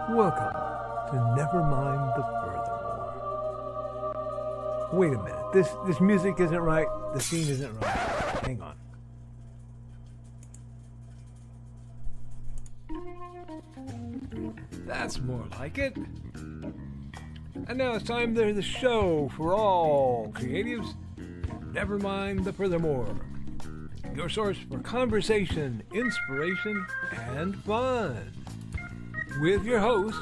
Welcome to Nevermind the Furthermore. Wait a minute, this music isn't right, the scene isn't right. Hang on. That's more like it. And now it's time for the show for all creatives. Nevermind the Furthermore. Your source for conversation, inspiration, and fun. With your host,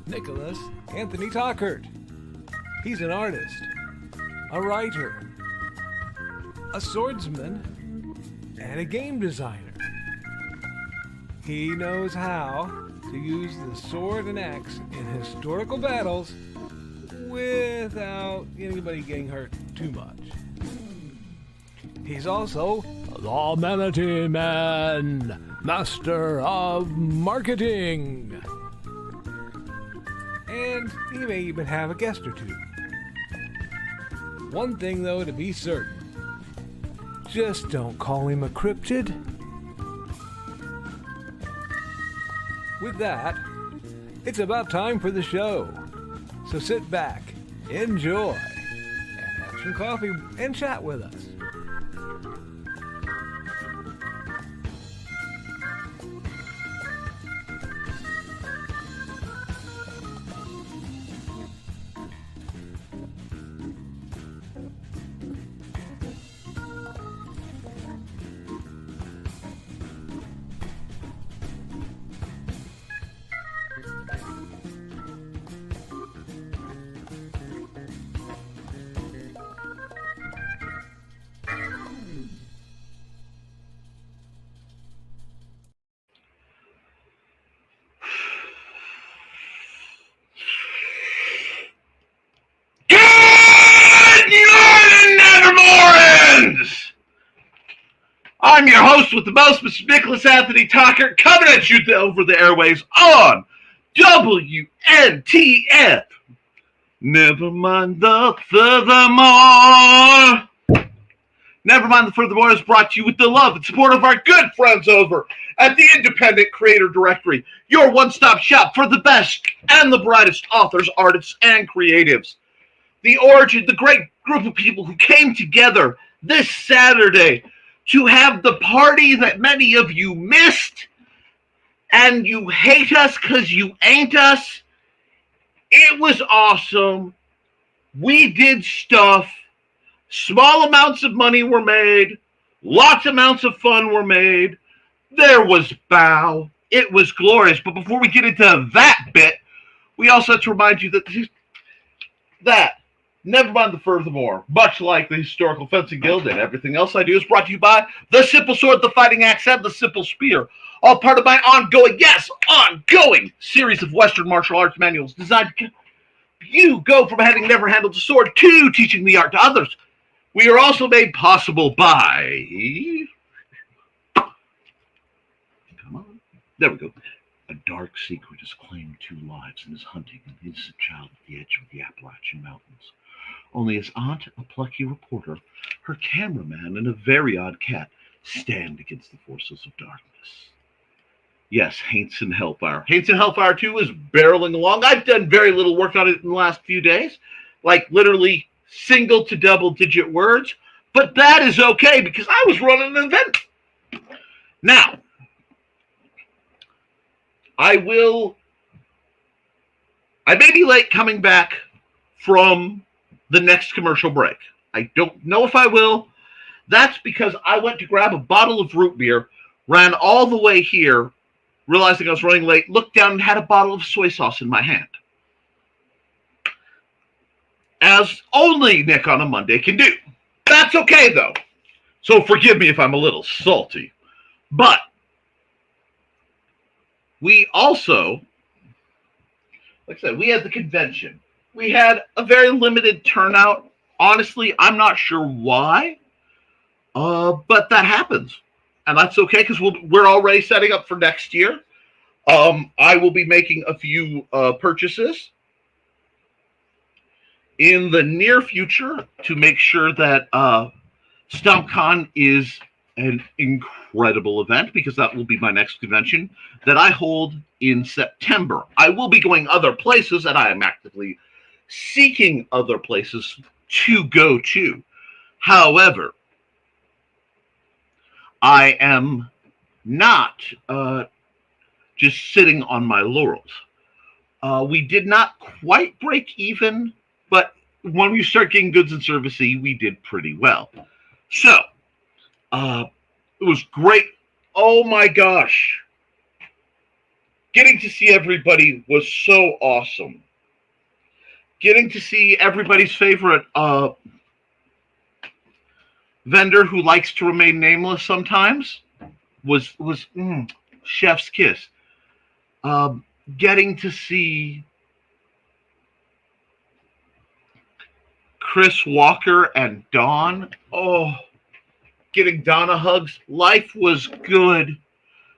Nicholas Anthony Tockert. He's an artist, a writer, a swordsman, and a game designer. He knows how to use the sword and axe in historical battles without anybody getting hurt too much. He's also the Manatee Man, master of marketing. And he may even have a guest or two. One thing, though, to be certain. Just don't call him a cryptid. With that, it's about time for the show. So sit back, enjoy, and have some coffee and chat with us. I'm your host with the most, Mr. Nicholas Anthony Tockert, coming at you over the airwaves on WNTF. Never mind the furthermore. Nevermind the Furthermore is brought to you with the love and support of our good friends over at the Independent Creator Directory, your one-stop shop for the best and the brightest authors, artists, and creatives. The great group of people who came together this Saturday to have the party that many of you missed, and you hate us because you ain't us. It was awesome. We did stuff. Small amounts of money were made. Lots of amounts of fun were made. There was bow. It was glorious. But before we get into that bit, we also have to remind you that Nevermind the Furthermore, much like the Historical Fencing Guild and everything else I do, is brought to you by the Simple Sword, the Fighting Axe, and the Simple Spear. All part of my ongoing series of Western martial arts manuals designed to you go from having never handled a sword to teaching the art to others. We are also made possible by... Come on. There we go. A dark secret has claimed 2 lives and is hunting an innocent child at the edge of the Appalachian Mountains. Only his aunt, a plucky reporter, her cameraman, and a very odd cat stand against the forces of darkness. Yes, Haints and Hellfire. Haints and Hellfire 2 is barreling along. I've done very little work on it in the last few days, like literally single to double digit words, but that is okay because I was running an event. Now, I may be late coming back from the next commercial break. I don't know if I will. That's because I went to grab a bottle of root beer, ran all the way here, realizing I was running late, looked down and had a bottle of soy sauce in my hand. As only Nick on a Monday can do. That's okay, though. So forgive me if I'm a little salty. But we also, like I said, we had the convention. We had a very limited turnout. Honestly, I'm not sure why, but that happens. And that's okay because we're already setting up for next year. I will be making a few purchases in the near future to make sure that StompCon is an incredible incredible event, because that will be my next convention that I hold in September. I will be going other places, and I am actively seeking other places to go to. However, I am not just sitting on my laurels. We did not quite break even, but when we start getting goods and services, we did pretty well. So, it was great. Oh my gosh. Getting to see everybody was so awesome. Getting to see everybody's favorite vendor who likes to remain nameless sometimes was chef's kiss. Getting to see Chris Walker and Dawn. Oh, getting Donna hugs. Life was good.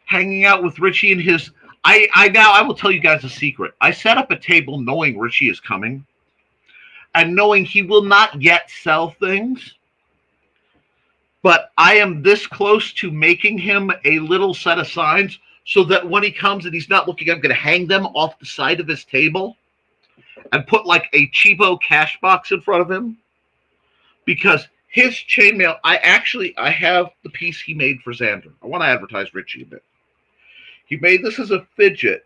Hanging out with Richie and his. I will tell you guys a secret. I set up a table knowing Richie is coming, and knowing he will not yet sell things. But I am this close to making him a little set of signs so that when he comes and he's not looking, I'm going to hang them off the side of his table and put like a cheapo cash box in front of him. Because his chainmail, I have the piece he made for Xander. I want to advertise Richie a bit. He made this as a fidget,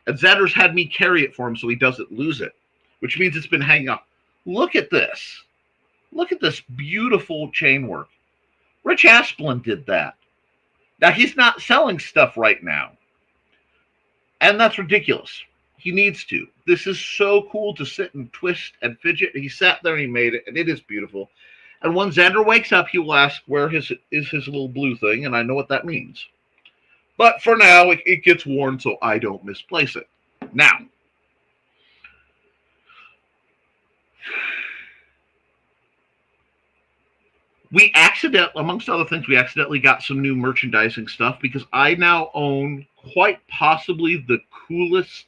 and Xander's had me carry it for him so he doesn't lose it, which means it's been hanging up. Look at this. Look at this beautiful chain work. Rich Asplin did that. Now, he's not selling stuff right now, and that's ridiculous. He needs to. This is so cool to sit and twist and fidget. He sat there and he made it, and it is beautiful. And when Xander wakes up, he will ask, where is his little blue thing, and I know what that means. But for now, it gets worn so I don't misplace it. Now, we amongst other things, we accidentally got some new merchandising stuff because I now own quite possibly the coolest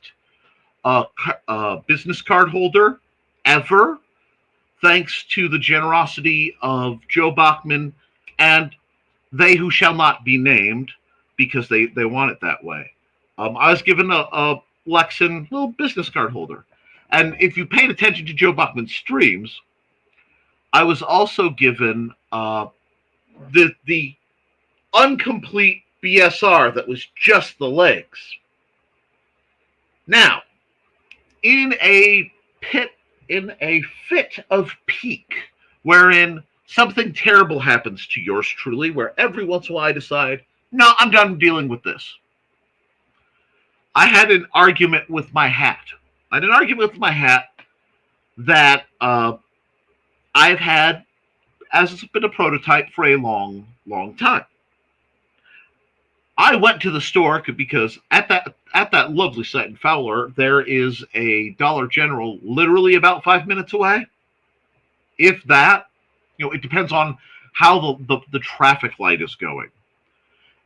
business card holder ever, thanks to the generosity of Joe Bachman and they who shall not be named, because they want it that way. I was given a Lexan little business card holder. And if you paid attention to Joe Bachman's streams, I was also given the incomplete BSR that was just the legs. Now, in a fit of pique, wherein something terrible happens to yours truly, where every once in a while I decide, no, I'm done dealing with this. I had an argument with my hat. That I've had as it's been a prototype for a long, long time. I went to the store because at that lovely site in Fowler, there is a Dollar General literally about 5 minutes away. If that, it depends on how the traffic light is going.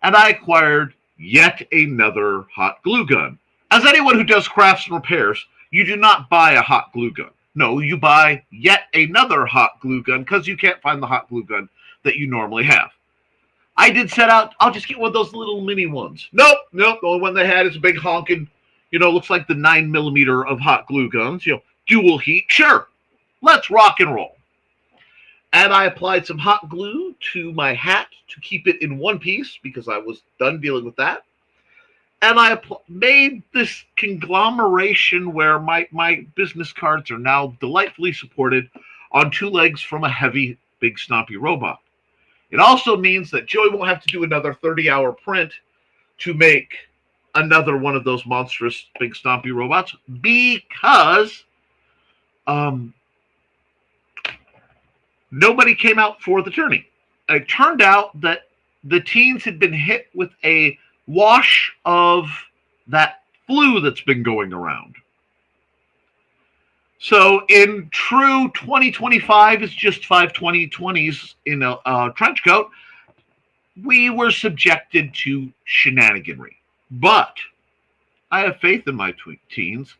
And I acquired yet another hot glue gun. As anyone who does crafts and repairs, you do not buy a hot glue gun. No, you buy yet another hot glue gun because you can't find the hot glue gun that you normally have. I did set out, I'll just get one of those little mini ones. Nope. The only one they had is a big honking, looks like the 9mm of hot glue guns, dual heat. Sure, let's rock and roll. And I applied some hot glue to my hat to keep it in one piece because I was done dealing with that. And I made this conglomeration where my business cards are now delightfully supported on two legs from a heavy, big, stompy robot. It also means that Joey won't have to do another 30-hour print to make another one of those monstrous, big, stompy robots because nobody came out for the tourney. It turned out that the teens had been hit with a wash of that flu that's been going around. So in true 2025 is just 5 2020s in a trench coat, we were subjected to shenaniganry. But I have faith in my teens,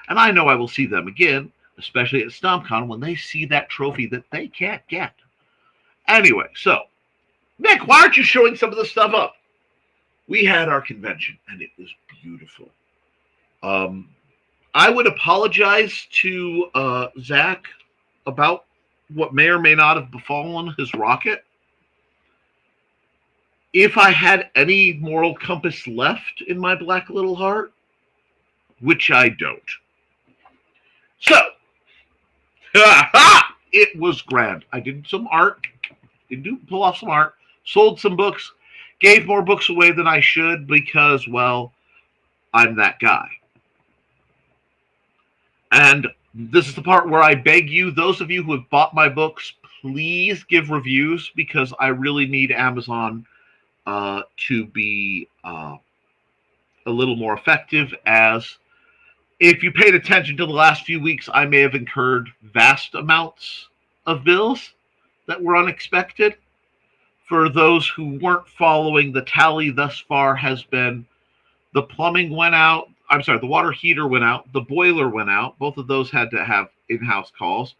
and I know I will see them again, especially at StompCon when they see that trophy that they can't get. Anyway, so Nick, why aren't you showing some of the stuff up? We had our convention, and it was beautiful. Um, I would apologize to Zach about what may or may not have befallen his rocket. If I had any moral compass left in my black little heart, which I don't. So, it was grand. I did some art, pull off some art, sold some books, gave more books away than I should because, well, I'm that guy. And this is the part where I beg you, those of you who have bought my books, please give reviews because I really need Amazon to be a little more effective. As if you paid attention to the last few weeks, I may have incurred vast amounts of bills that were unexpected. For those who weren't following, the tally thus far has been the plumbing went out. I'm sorry, the water heater went out. The boiler went out. Both of those had to have in-house calls.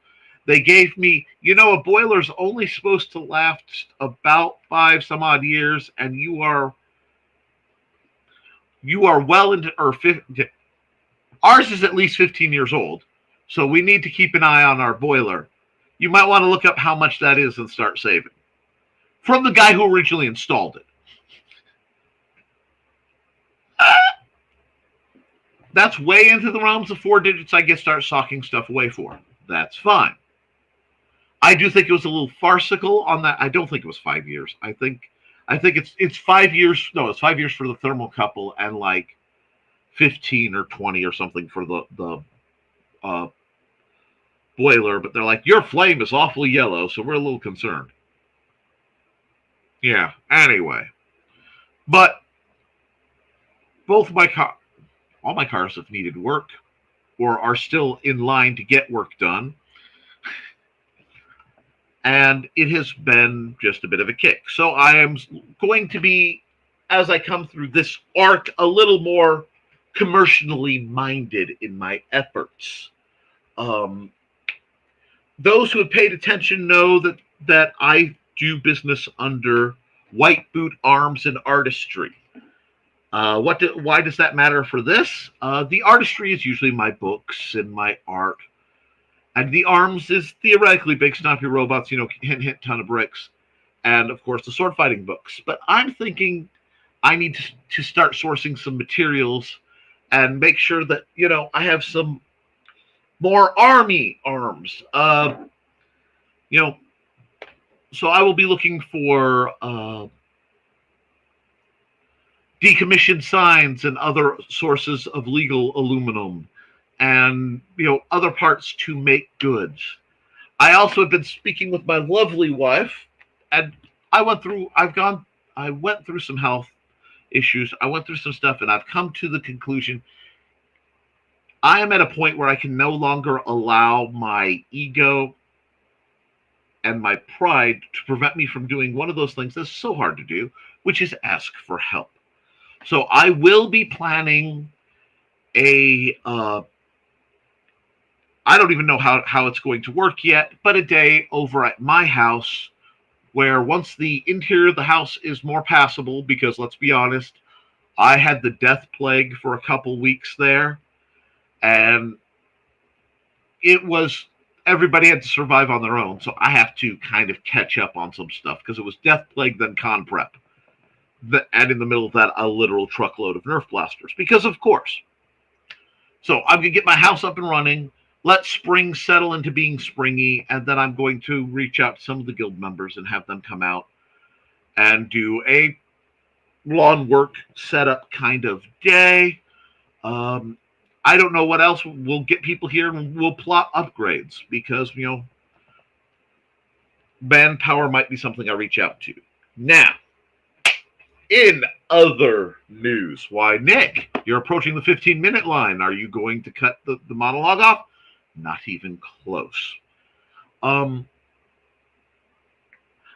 They gave me, a boiler's only supposed to last about 5 some odd years, and you are well into, or 50, ours is at least 15 years old. So we need to keep an eye on our boiler. You might want to look up how much that is and start saving. From the guy who originally installed it. That's way into the realms of 4 digits I get start socking stuff away for. That's fine. I do think it was a little farcical on that. I don't think it was 5 years. I think it's 5 years. No, it's 5 years for the thermocouple and like 15 or 20 or something for the boiler. But they're like, your flame is awfully yellow, so we're a little concerned. Yeah. Anyway, but both all my cars have needed work or are still in line to get work done. And it has been just a bit of a kick. So I am going to be, as I come through this arc, a little more commercially minded in my efforts. Those who have paid attention know that I do business under White Boot Arms and Artistry. Why does that matter for this? The artistry is usually my books and my art. And the arms is theoretically big, snappy robots, hint, hint, ton of bricks. And, of course, the sword fighting books. But I'm thinking I need to start sourcing some materials and make sure that, I have some more army arms. So I will be looking for decommissioned signs and other sources of legal aluminum and other parts to make goods. I also have been speaking with my lovely wife, and I went through some health issues. I went through some stuff, and I've come to the conclusion I am at a point where I can no longer allow my ego and my pride to prevent me from doing one of those things that's so hard to do, which is ask for help. So I will be planning I don't even know how it's going to work yet, but a day over at my house where once the interior of the house is more passable, because let's be honest, I had the death plague for a couple weeks there, and everybody had to survive on their own, so I have to kind of catch up on some stuff, because it was death plague, then con prep. And in the middle of that, a literal truckload of Nerf blasters, because of course. So I'm going to get my house up and running, let spring settle into being springy, and then I'm going to reach out to some of the guild members and have them come out and do a lawn work setup kind of day. I don't know what else. We'll get people here and we'll plot upgrades because, manpower might be something I reach out to. Now, in other news, why, Nick, you're approaching the 15-minute line. Are you going to cut the monologue off? Not even close. I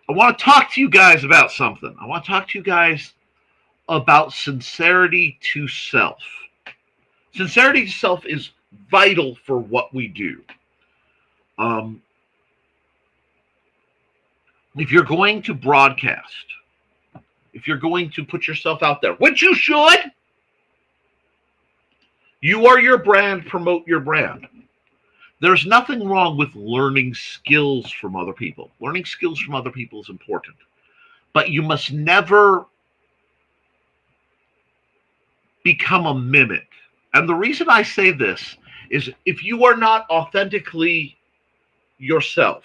want to talk to you guys about something. I want to talk to you guys about sincerity to self. Sincerity to self is vital for what we do. if you're going to broadcast, if you're going to put yourself out there, which you should, you are your brand, promote your brand. There's nothing wrong with learning skills from other people. Learning skills from other people is important. But you must never become a mimic. And the reason I say this is if you are not authentically yourself,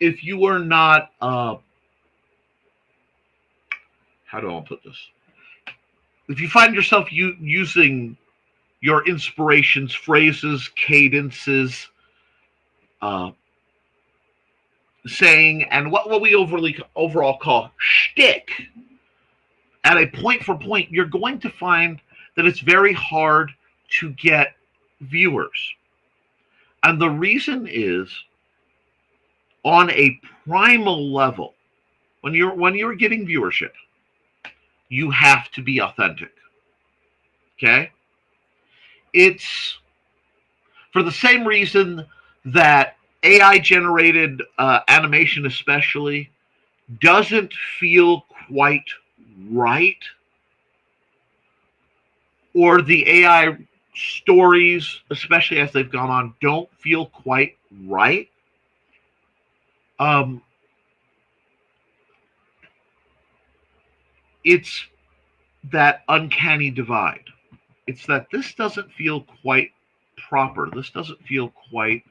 if you are not, how do I put this? If you find yourself using your inspirations, phrases, cadences, saying, and what we overall call shtick, at a point for point, you're going to find that it's very hard to get viewers. And the reason is, on a primal level, when you're getting viewership, you have to be authentic. Okay? It's for the same reason that AI generated animation especially doesn't feel quite right, or the AI stories, especially as they've gone on, don't feel quite right. It's that uncanny divide. It's that this doesn't feel quite proper. This doesn't feel quite,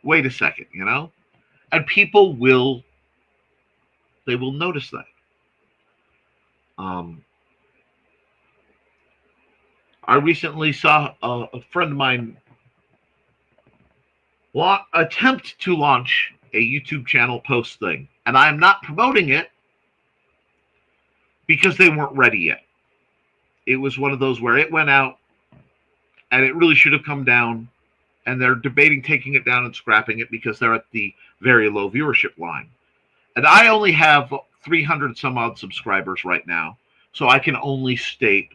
wait a second, you know? And people will notice that. I recently saw a friend of mine attempt to launch a YouTube channel post thing. And I am not promoting it because they weren't ready yet. It was one of those where it went out and it really should have come down, and they're debating taking it down and scrapping it because they're at the very low viewership line. And I only have 300 some odd subscribers right now, so I can only state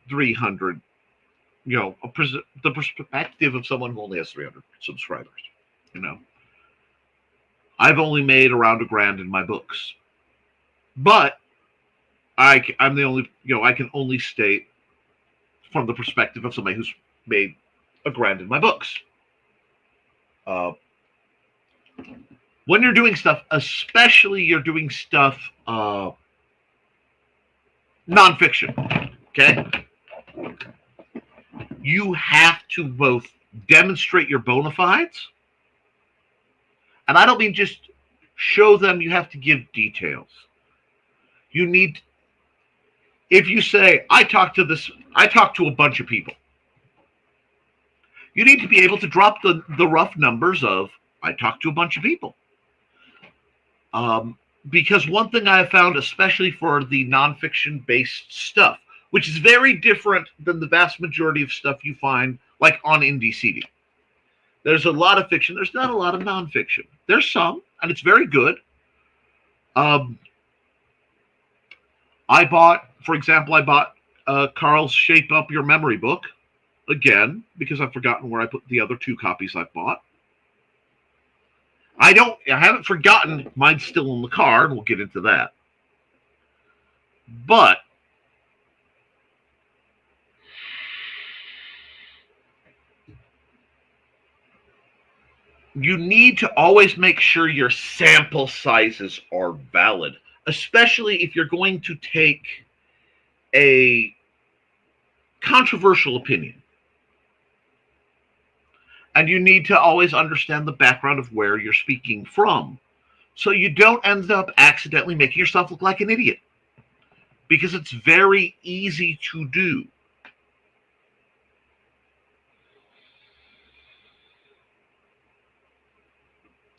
300, you know, the perspective of someone who only has 300 subscribers, you know. I've only made around $1,000 in my books. But I'm the only, you know, I can only state from the perspective of somebody who's made $1,000 in my books. When you're doing stuff, especially you're doing stuff nonfiction, okay? You have to both demonstrate your bona fides, and I don't mean just show them, you have to give details. You need, if you say, I talked to a bunch of people, you need to be able to drop the rough numbers of, I talked to a bunch of people. Because one thing I have found, especially for the nonfiction-based stuff, which is very different than the vast majority of stuff you find, like on Indie CD. There's a lot of fiction. There's not a lot of nonfiction. There's some, and it's very good. I bought Carl's Shape Up Your Memory book, again, because I've forgotten where I put the other 2 copies I bought. I haven't forgotten, mine's still in the car, and we'll get into that. But you need to always make sure your sample sizes are valid, especially if you're going to take a controversial opinion. And you need to always understand the background of where you're speaking from, so you don't end up accidentally making yourself look like an idiot, because it's very easy to do.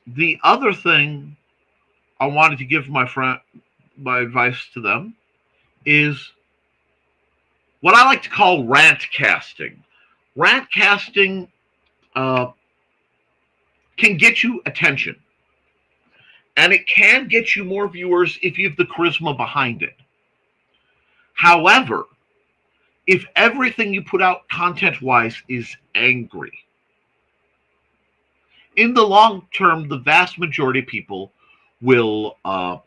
The other thing I wanted to give my advice to them is what I like to call rant casting. Rant casting can get you attention, and it can get you more viewers if you have the charisma behind it. However, if everything you put out content-wise is angry, In the long term, the vast majority of people will kind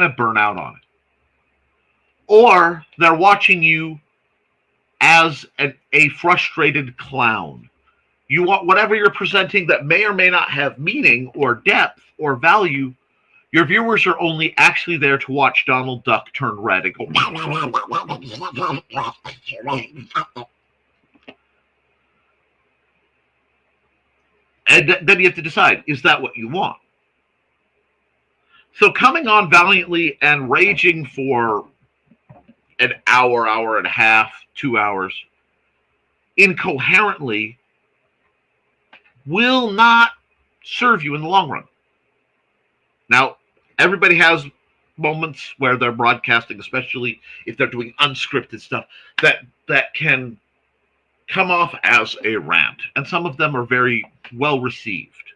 of burn out on it. Or they're watching you as a frustrated clown. You want whatever you're presenting that may or may not have meaning or depth or value. Your viewers are only actually there to watch Donald Duck turn red and go. And then you have to decide, is that what you want? So coming on valiantly and raging for an hour, hour and a half, 2 hours, incoherently, will not serve you in the long run. Now, everybody has moments where they're broadcasting, especially if they're doing unscripted stuff, that can come off as a rant. And some of them are very well received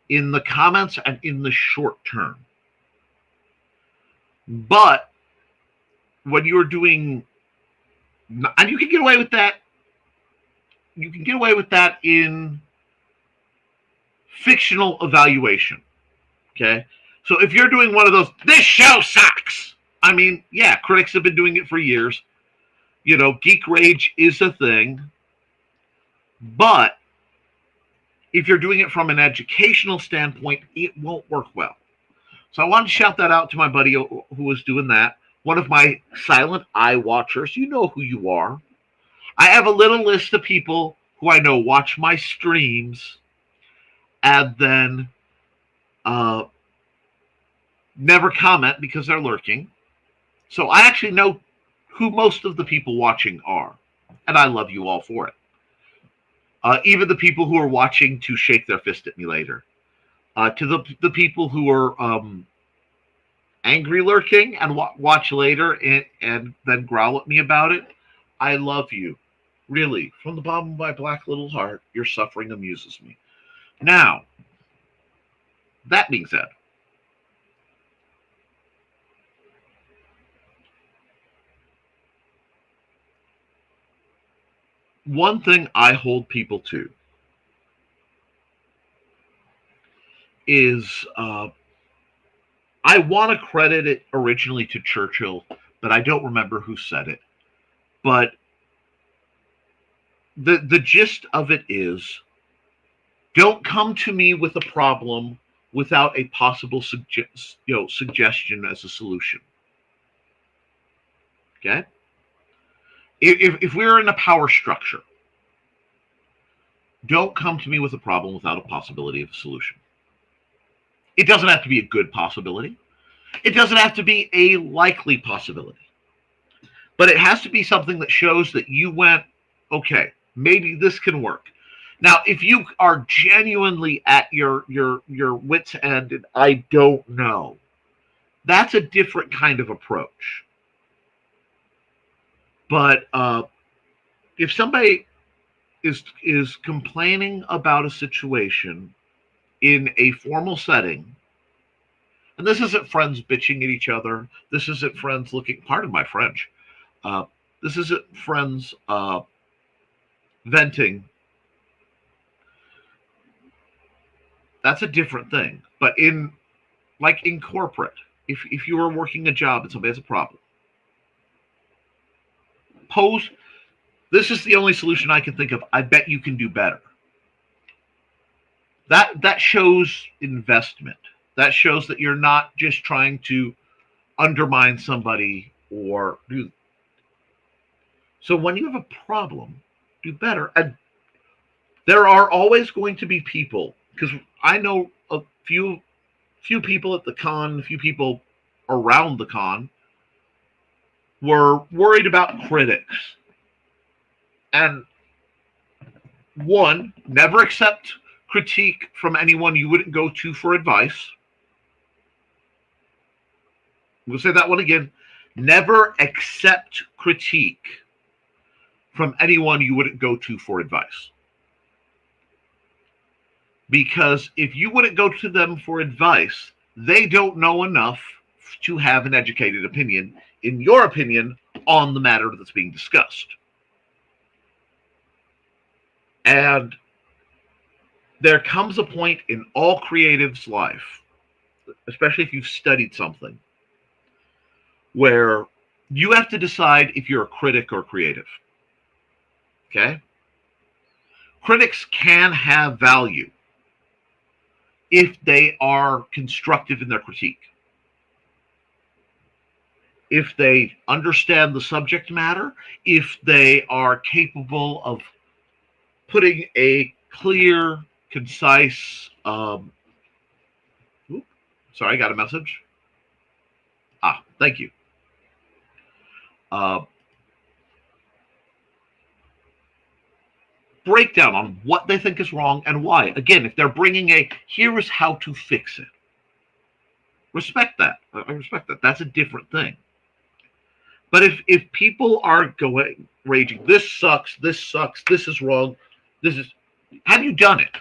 in the comments and in the short term. But when you're doing, and you can get away with that, you can get away with that in fictional evaluation. Okay? So if you're doing one of those, this show sucks. I mean, yeah, critics have been doing it for years. You know, geek rage is a thing. But if you're doing it from an educational standpoint, it won't work well. So I wanted to shout that out to my buddy who was doing that. One of my silent eye watchers. You know who you are. I have a little list of people who I know watch my streams and then never comment because they're lurking. So I actually know who most of the people watching are. And I love you all for it. Even the people who are watching to shake their fist at me later. To the people who are angry lurking and watch later and then growl at me about it, I love you. Really, from the bottom of my black little heart, your suffering amuses me. Now, that being said, one thing I hold people to is I want to credit it originally to Churchill, but I don't remember who said it. But the gist of it is, don't come to me with a problem without a possible suggestion as a solution. Okay? If we're in a power structure, don't come to me with a problem without a possibility of a solution. It doesn't have to be a good possibility. It doesn't have to be a likely possibility. But it has to be something that shows that you went, okay, maybe this can work. Now, if you are genuinely at your wit's end and I don't know, that's a different kind of approach. But if somebody is complaining about a situation in a formal setting, and this isn't friends bitching at each other, this isn't friends looking, pardon my French, this isn't friends venting, that's a different thing. But in corporate, if you are working a job and somebody has a problem, pose, this is the only solution I can think of. I bet you can do better. That shows investment. That shows that you're not just trying to undermine somebody or do. So when you have a problem, do better. And there are always going to be people, because I know a few people at the con, a few people around the con were worried about critics. And one, never accept critique from anyone you wouldn't go to for advice. We'll say that one again. Never accept critique from anyone you wouldn't go to for advice. Because if you wouldn't go to them for advice, they don't know enough to have an educated opinion, in your opinion, on the matter that's being discussed. And There comes a point in all creatives' life, especially if you've studied something, where you have to decide if you're a critic or creative. Okay? Critics can have value if they are constructive in their critique, if they understand the subject matter, if they are capable of putting a clear, concise. Sorry, I got a message. Thank you. Uh, Breakdown on what they think is wrong and why. Again, if they're bringing a here is how to fix it, respect that. I respect that. That's a different thing. But if people are going raging, this sucks, this is wrong, this is, have you done it?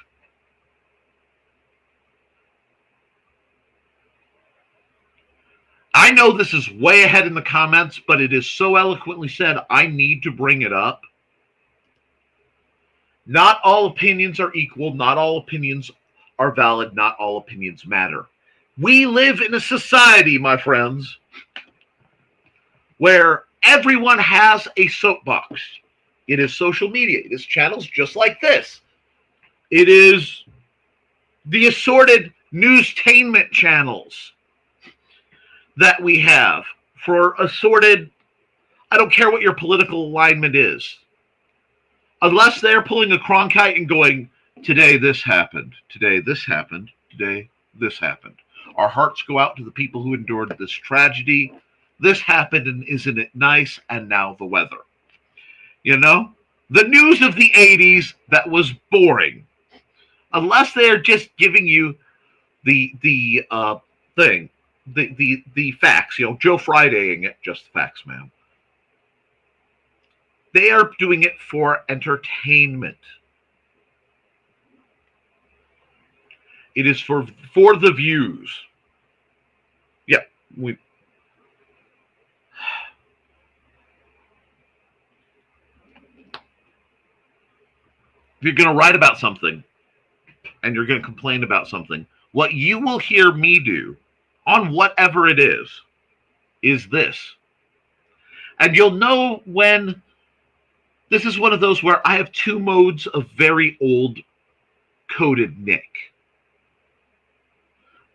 I know this is way ahead in the comments, but it is so eloquently said, I need to bring it up. Not all opinions are equal. Not all opinions are valid. Not all opinions matter. We live in a society, my friends, where everyone has a soapbox. It is social media. It is channels just like this. It is the assorted newstainment channels that we have for assorted, I don't care what your political alignment is. Unless they're pulling a Cronkite and going, today this happened, today this happened, today this happened. Our hearts go out to the people who endured this tragedy. This happened, and isn't it nice? And now the weather. You know? The news of the 80s that was boring. Unless they're just giving you the thing, the facts, you know, Joe Fridaying it, just the facts, man. They are doing it for entertainment. It is for the views. Yeah, if you're going to write about something and you're going to complain about something, what you will hear me do on whatever it is this. And you'll know when this is one of those where I have two modes of very old coded Nick,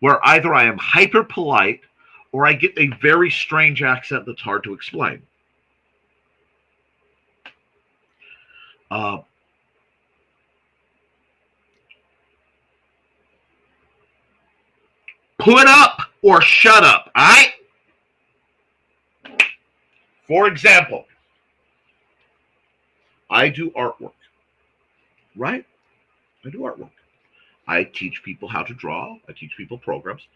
where either I am hyper polite or I get a very strange accent that's hard to explain. Put up or shut up, all right? For example, I do artwork, right? I do artwork. I teach people how to draw. I teach people programs.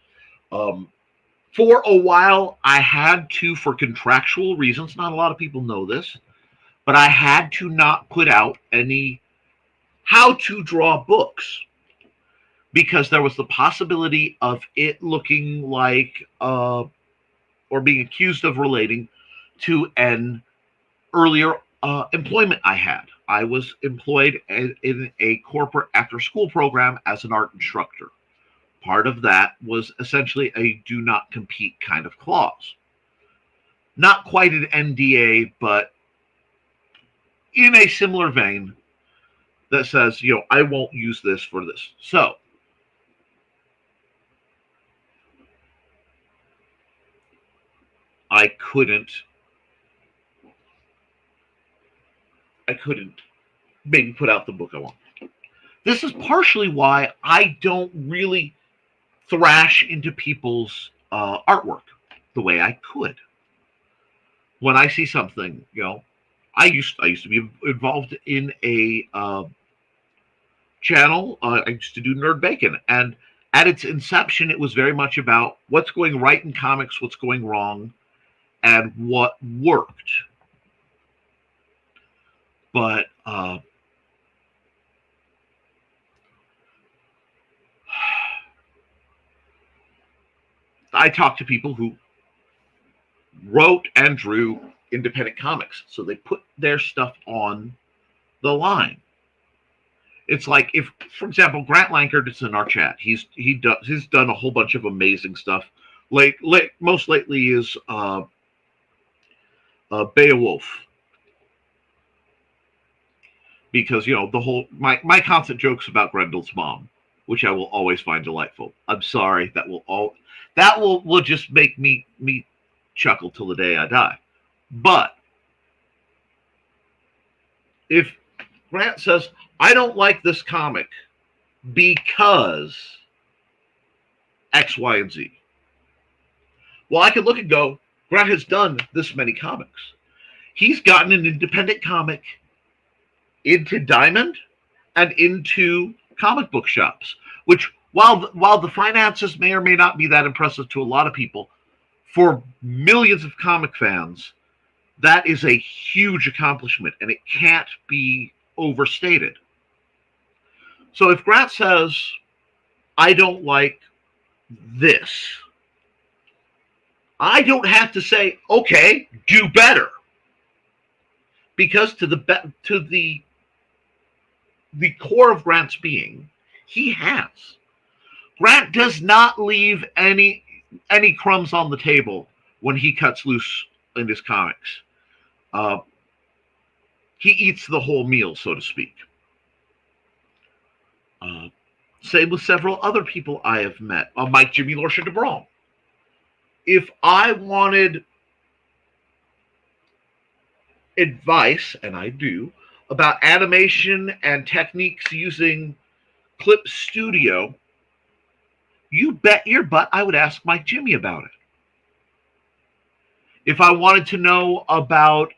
For a while, I had to, for contractual reasons, not a lot of people know this, but I had to not put out any how to draw books because there was the possibility of it looking like or being accused of relating to an earlier employment I had. I was employed in a corporate after-school program as an art instructor. Part of that was essentially a do not compete kind of clause. Not quite an NDA, but in a similar vein that says, you know, I won't use this for this. So, I couldn't maybe put out the book I want. This is partially why I don't really thrash into people's artwork the way I could. When I see something, you know, I used to be involved in a channel. I used to do Nerd Bacon, and at its inception, it was very much about what's going right in comics, what's going wrong, and what worked. But I talked to people who wrote and drew independent comics, so they put their stuff on the line. It's like if, for example, Grant Lankard is in our chat. He's done a whole bunch of amazing stuff. Most lately is Beowulf, because the whole my constant jokes about Grendel's mom, which I will always find delightful. I'm sorry, that will just make me chuckle till the day I die. But if Grant says, I don't like this comic because X, Y, and Z, well, I could look and go, Grant has done this many comics. He's gotten an independent comic into Diamond and into comic book shops, which, while the finances may or may not be that impressive to a lot of people, for millions of comic fans, that is a huge accomplishment, and it can't be overstated. So if Grant says, I don't like this, I don't have to say, okay, do better. Because to the core of Grant's being, he has. Grant does not leave any crumbs on the table when he cuts loose in his comics. He eats the whole meal, so to speak. Same with several other people I have met. Mike, Jimmy, Lorsha DeBron. If I wanted advice, and I do, about animation and techniques using Clip Studio, you bet your butt I would ask Mike Jimmy about it. If I wanted to know about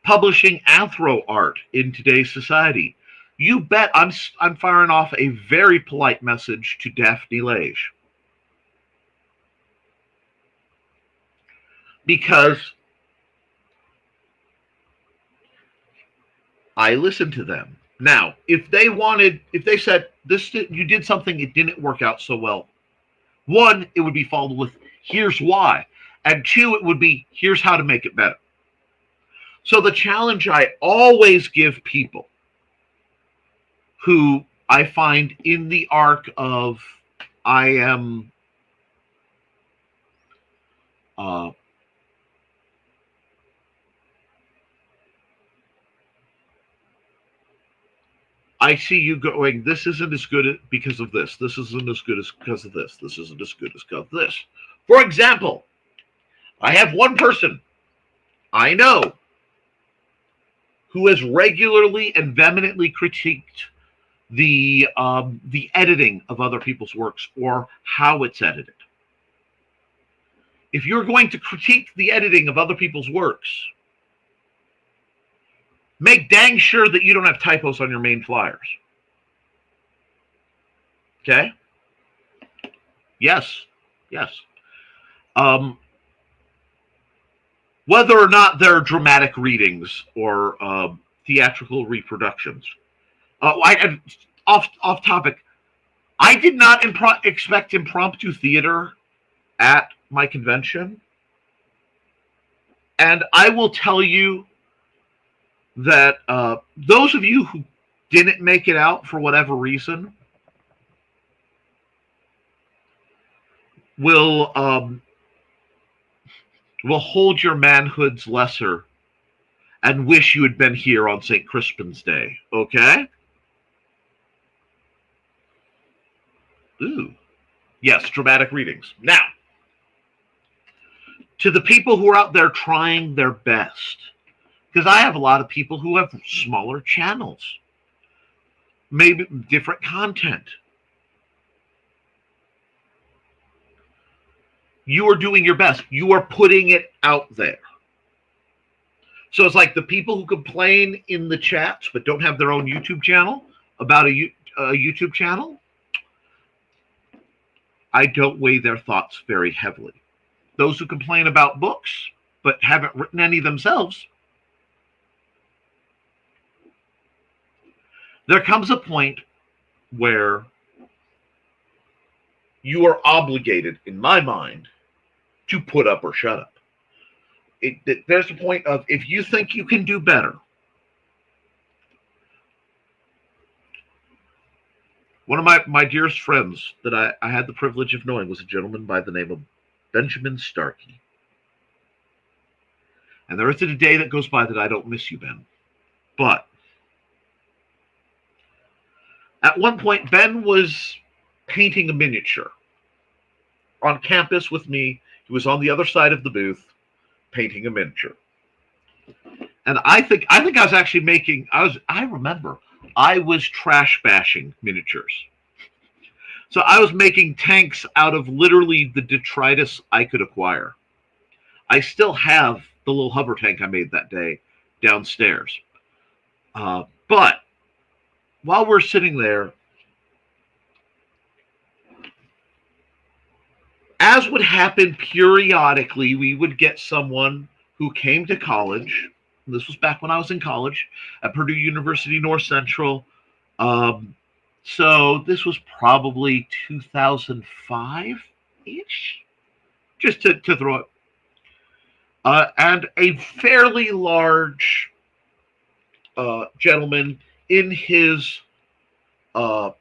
publishing anthro art in today's society, you bet I'm firing off a very polite message to Daphne Lage. Because I listened to them. Now, if they said you did something, it didn't work out so well, one, it would be followed with, here's why. And two, it would be, here's how to make it better. So the challenge I always give people who I find in the arc of I see you going, this isn't as good because of this. This isn't as good as because of this. This isn't as good as because of this. For example, I have one person I know who has regularly and vehemently critiqued the editing of other people's works or how it's edited. If you're going to critique the editing of other people's works, make dang sure that you don't have typos on your main flyers. Okay? Yes. Whether or not they're dramatic readings or theatrical reproductions. Off topic. I did not expect impromptu theater at my convention. And I will tell you that those of you who didn't make it out for whatever reason will hold your manhoods lesser and wish you had been here on St. Crispin's Day. Okay? Ooh. Yes, dramatic readings. Now, to the people who are out there trying their best, because I have a lot of people who have smaller channels, maybe different content. You are doing your best. You are putting it out there. So it's like the people who complain in the chats but don't have their own YouTube channel about a YouTube channel, I don't weigh their thoughts very heavily. Those who complain about books but haven't written any themselves, there comes a point where you are obligated, in my mind, to put up or shut up. There's a point of, if you think you can do better, One of my dearest friends that I had the privilege of knowing was a gentleman by the name of Benjamin Starkey. And there isn't a day that goes by that I don't miss you, Ben. But at one point, Ben was painting a miniature on campus with me. He was on the other side of the booth painting a miniature. And I think I was actually making I remember I was trash bashing miniatures. So I was making tanks out of literally the detritus I could acquire. I still have the little hover tank I made that day downstairs. But while we're sitting there, as would happen periodically, we would get someone who came to college. This was back when I was in college at Purdue University North Central. So this was probably 2005-ish, just to throw it. And a fairly large gentleman in his, I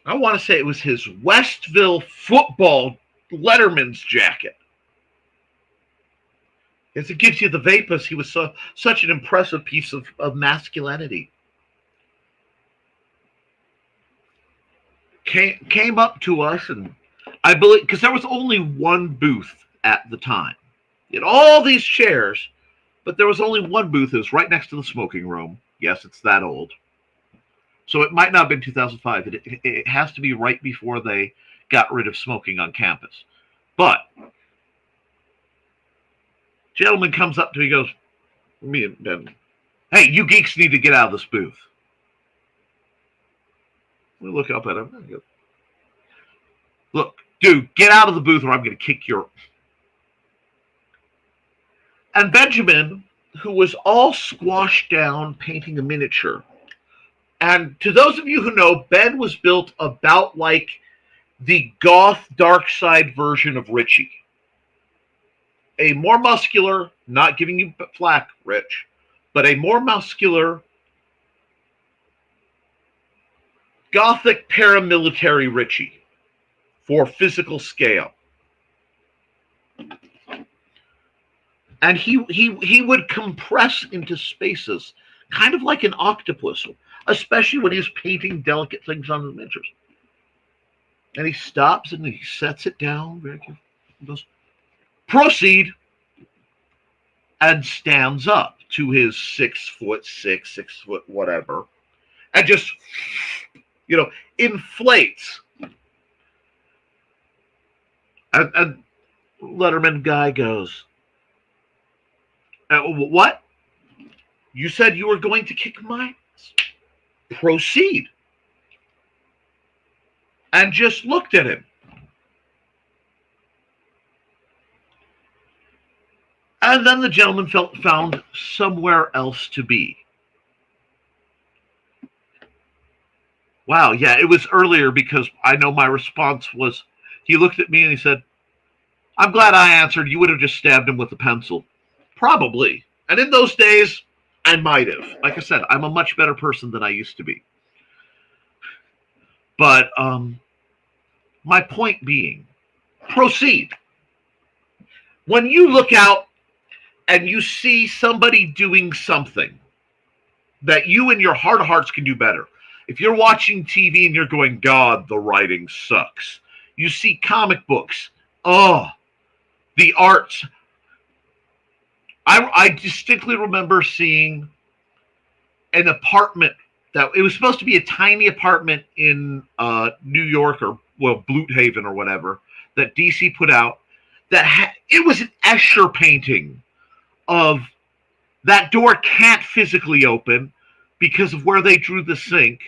want to say it was his Westville football letterman's jacket. As it gives you the vapors, he was such an impressive piece of masculinity. Came up to us, and I believe, because there was only one booth at the time. You had all these chairs, but there was only one booth. It was right next to the smoking room. Yes, it's that old. So it might not have been 2005. It has to be right before they got rid of smoking on campus. But gentleman comes up to me, goes, me and Ben, hey, you geeks need to get out of this booth. We look up at him and go, look, dude, get out of the booth or I'm going to kick your... And Benjamin, who was all squashed down painting a miniature, and to those of you who know, Ben was built about like the goth dark side version of Richie. A more muscular, not giving you flack, Rich, but a more muscular gothic paramilitary Richie for physical scale. And he would compress into spaces, kind of like an octopus, especially when he's painting delicate things on the miniatures. And he stops and he sets it down very carefully. He goes, proceed, and stands up to his 6'6", 6 foot whatever, and just, inflates. And Letterman guy goes, what? You said you were going to kick my ass. Proceed. And just looked at him. And then the gentleman found somewhere else to be. Wow, yeah, it was earlier because I know my response was, he looked at me and he said, I'm glad I answered. You would have just stabbed him with a pencil. Probably. And in those days, I might have. Like I said, I'm a much better person than I used to be. But my point being, proceed. When you look out and you see somebody doing something that you in your heart of hearts can do better. If you're watching TV and you're going, God, the writing sucks. You see comic books. Oh, the arts. I distinctly remember seeing an apartment that it was supposed to be a tiny apartment in New York or Bloothaven or whatever that DC put out. It was an Escher painting of that door can't physically open because of where they drew the sink,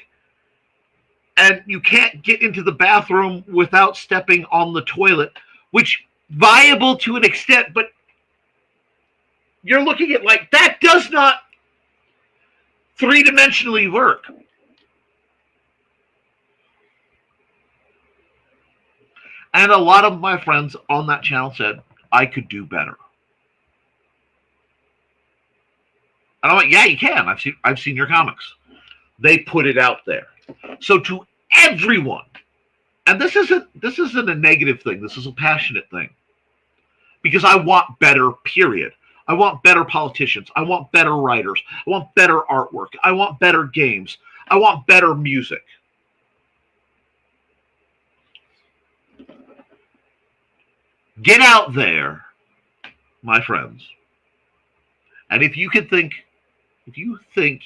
and you can't get into the bathroom without stepping on the toilet, which viable to an extent, but you're looking at like that does not three-dimensionally work. And a lot of my friends on that channel said I could do better. And I'm like, yeah, you can. I've seen your comics. They put it out there. So to everyone, and this isn't a negative thing, this is a passionate thing. Because I want better, period. I want better politicians. I want better writers. I want better artwork. I want better games. I want better music. Get out there, my friends. And if you think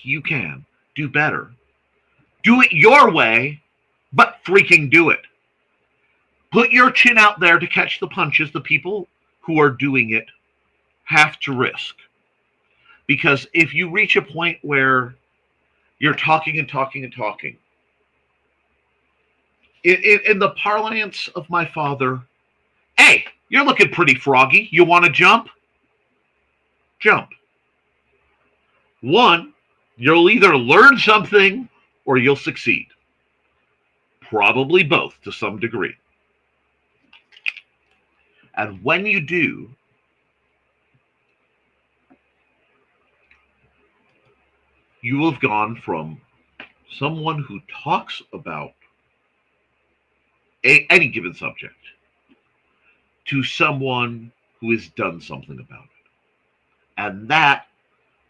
you can do better, do it your way, but freaking do it. Put your chin out there to catch the punches the people who are doing it have to risk. Because if you reach a point where you're talking and talking and talking, in the parlance of my father, hey, you're looking pretty froggy. You want to jump? Jump. One, you'll either learn something or you'll succeed. Probably both to some degree. And when you do, you will have gone from someone who talks about any given subject to someone who has done something about it. And that,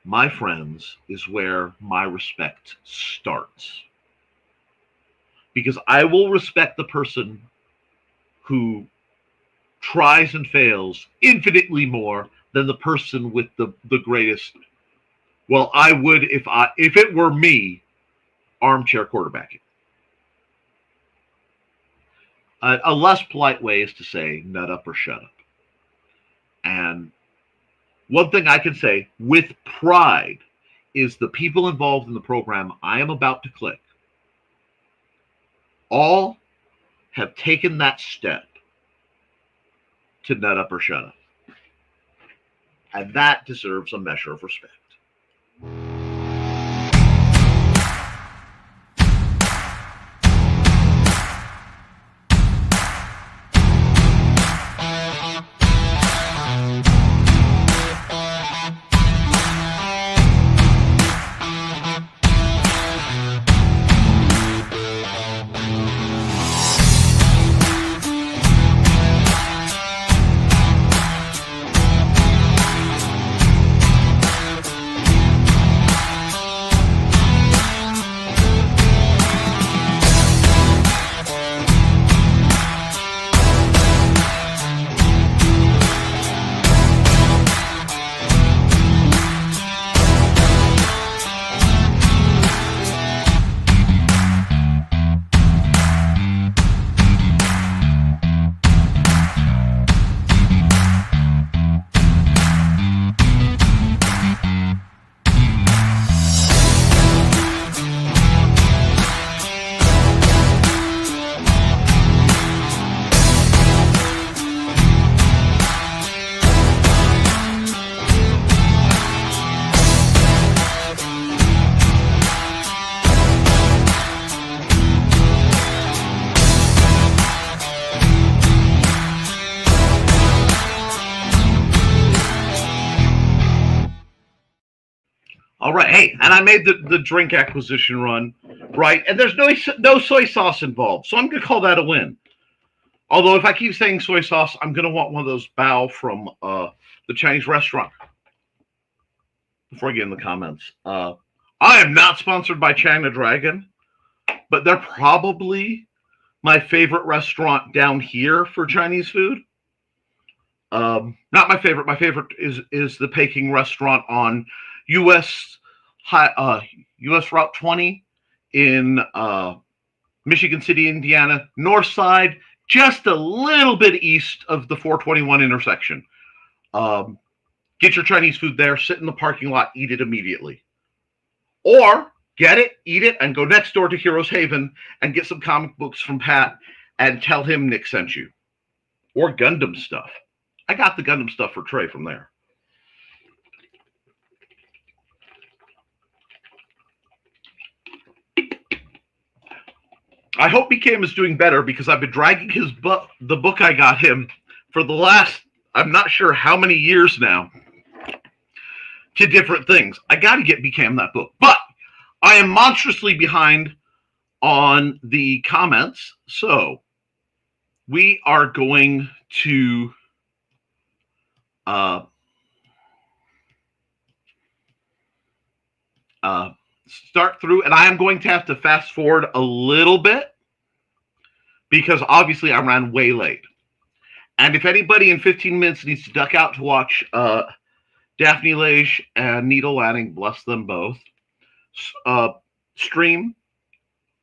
my friends, is where my respect starts. Because I will respect the person who tries and fails infinitely more than the person with the greatest. Well, I would, if it were me, armchair quarterbacking. A less polite way is to say, nut up or shut up. And one thing I can say with pride is the people involved in the program I am about to click all have taken that step to nut up or shut up. And that deserves a measure of respect. All right, hey, and I made the drink acquisition run, right? And there's no soy sauce involved, so I'm going to call that a win. Although if I keep saying soy sauce, I'm going to want one of those bao from the Chinese restaurant. Before I get in the comments, I am not sponsored by China Dragon, but they're probably my favorite restaurant down here for Chinese food. Not my favorite. My favorite is the Peking restaurant on US Route 20 in Michigan City, Indiana, north side, just a little bit east of the 421 intersection. Get your Chinese food there, sit in the parking lot, eat it immediately. Or get it, eat it, and go next door to Heroes Haven and get some comic books from Pat and tell him Nick sent you. Or Gundam stuff. I got the Gundam stuff for Trey from there. I hope BKM is doing better because I've been dragging the book I got him for the last, I'm not sure how many years now, to different things. I got to get BKM that book. But I am monstrously behind on the comments, so we are going to uh, start through, and I am going to have to fast forward a little bit because obviously I ran way late. And if anybody in 15 minutes needs to duck out to watch Daphne Lage and Nita Lanning, bless them both, stream,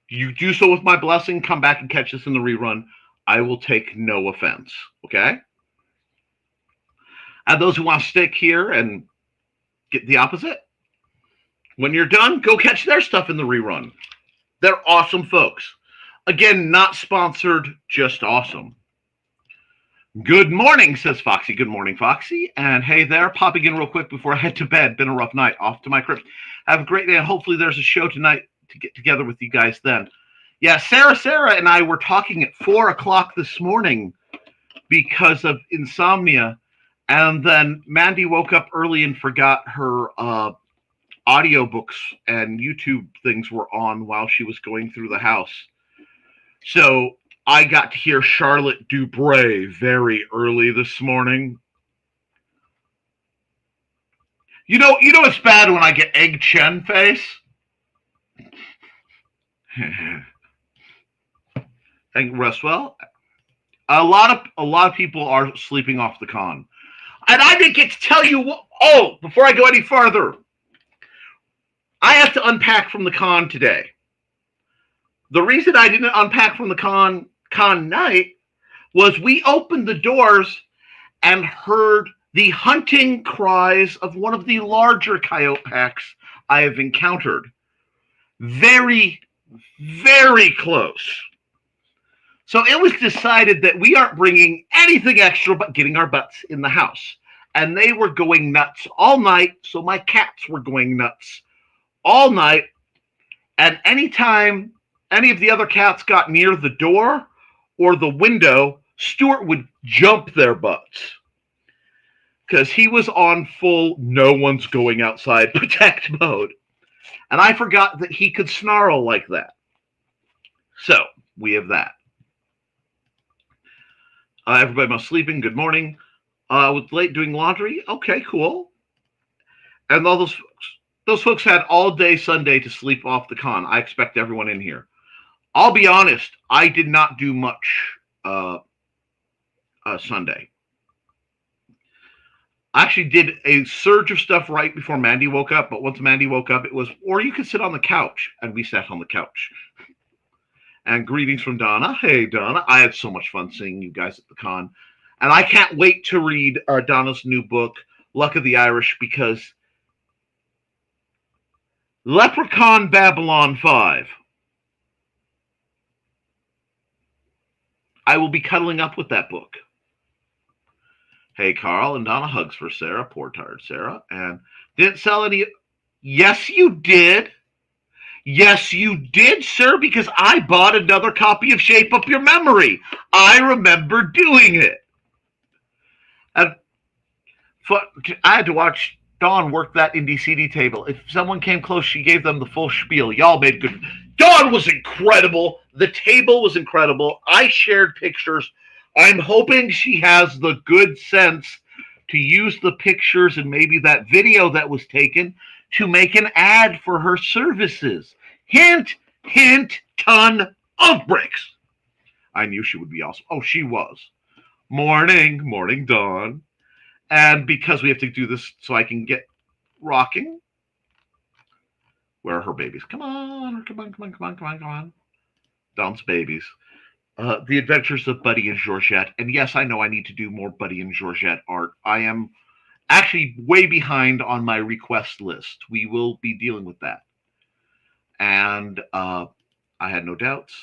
you do so with my blessing. Come back and catch this in the rerun. I will take no offense. Okay? And those who want to stick here and get the opposite, when you're done, go catch their stuff in the rerun. They're awesome folks. Again, not sponsored, just awesome. Good morning, says Foxy. Good morning, Foxy. And hey there, popping in real quick before I head to bed. Been a rough night. Off to my crib. Have a great day, and hopefully there's a show tonight to get together with you guys then. Yeah, Sarah and I were talking at 4 o'clock this morning because of insomnia. And then Mandy woke up early and forgot her audiobooks and YouTube things were on while she was going through the house. So I got to hear Charlotte Dubray very early this morning. You know it's bad when I get Egg Chen face? Thank you, Russwell. A lot of people are sleeping off the con. And I didn't get to tell you what. Oh, before I go any farther, I have to unpack from the con today. The reason I didn't unpack from the con night was we opened the doors and heard the hunting cries of one of the larger coyote packs I have encountered. Very, very close. So it was decided that we aren't bringing anything extra but getting our butts in the house. And they were going nuts all night, so my cats were going nuts all night. And anytime any of the other cats got near the door or the window, Stuart would jump their butts. Because he was on full no one's going outside protect mode. And I forgot that he could snarl like that. So, we have that. Everybody must sleeping. Good morning. Was late doing laundry. Okay, cool. And all those folks had all day Sunday to sleep off the con. I expect everyone in here. I'll be honest. I did not do much Sunday. I actually did a surge of stuff right before Mandy woke up. But once Mandy woke up, it was, or you could sit on the couch. And we sat on the couch. And greetings from Donna. Hey, Donna. I had so much fun seeing you guys at the con. And I can't wait to read Donna's new book, Luck of the Irish, because Leprechaun Babylon 5. I will be cuddling up with that book. Hey, Carl and Donna, hugs for Sarah. Poor tired Sarah. And didn't sell any. Yes, you did. Yes, you did, sir, because I bought another copy of Shape Up Your Memory. I remember doing it. And I had to watch Dawn work that indie CD table. If someone came close, she gave them the full spiel. Y'all made good. Dawn was incredible. The table was incredible. I shared pictures. I'm hoping she has the good sense to use the pictures and maybe that video that was taken to make an ad for her services. Hint, hint, ton of bricks. I knew she would be awesome. Oh, she was. Morning, Dawn. And because we have to do this so I can get rocking. Where are her babies? Come on. Dawn's babies. The Adventures of Buddy and Georgette. And yes, I know I need to do more Buddy and Georgette art. I am actually way behind on my request list. We will be dealing with that. And I had no doubts.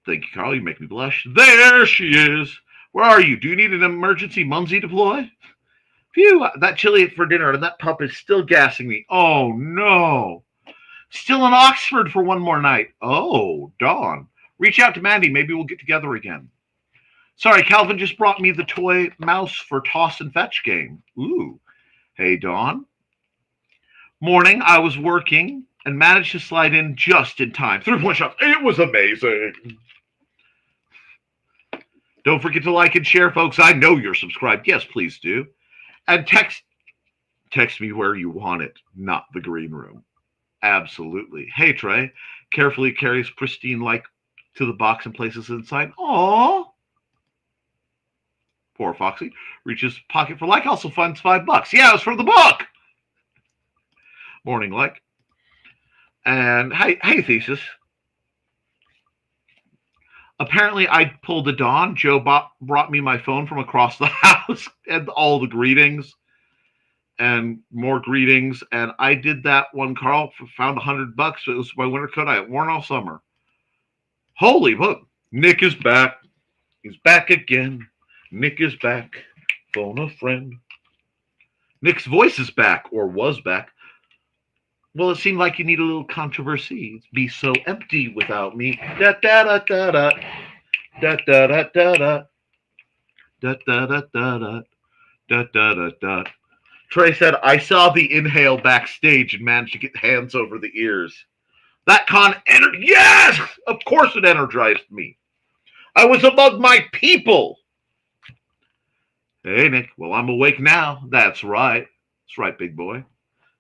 Thank you, Carl. You make me blush. There she is. Where are you? Do you need an emergency mumsy deploy? Phew, that chili for dinner and that pup is still gassing me. Oh, no. Still in Oxford for one more night. Oh, Dawn. Reach out to Mandy. Maybe we'll get together again. Sorry, Calvin just brought me the toy mouse for toss and fetch game. Ooh. Hey, Dawn. Morning. I was working. and managed to slide in just in time. 3-point shots. It was amazing. Don't forget to like and share, folks. I know you're subscribed. Yes, please do. And text me where you want it, not the green room. Absolutely. Hey, Trey. Carefully carries pristine like to the box and places inside. Aww. Poor Foxy. Reaches pocket for like. Also finds $5. Yeah, it was from the book. Morning like. And hey, Thesis. Apparently, I pulled a Dawn. Joe brought me my phone from across the house and all the greetings and more greetings. And I did that one, Carl, found $100. It was my winter coat I had worn all summer. Holy book. Nick is back. He's back again. Nick is back. Phone a friend. Nick's voice is back, or was back. Well, it seemed like you need a little controversy. It'd be so empty without me. Da da da da da. Da da da da da. Da da da da da. Da da da da. Trey said, I saw the inhale backstage and managed to get hands over the ears. That yes! Of course it energized me. I was among my people. Hey, Nick. Well, I'm awake now. That's right. That's right, big boy.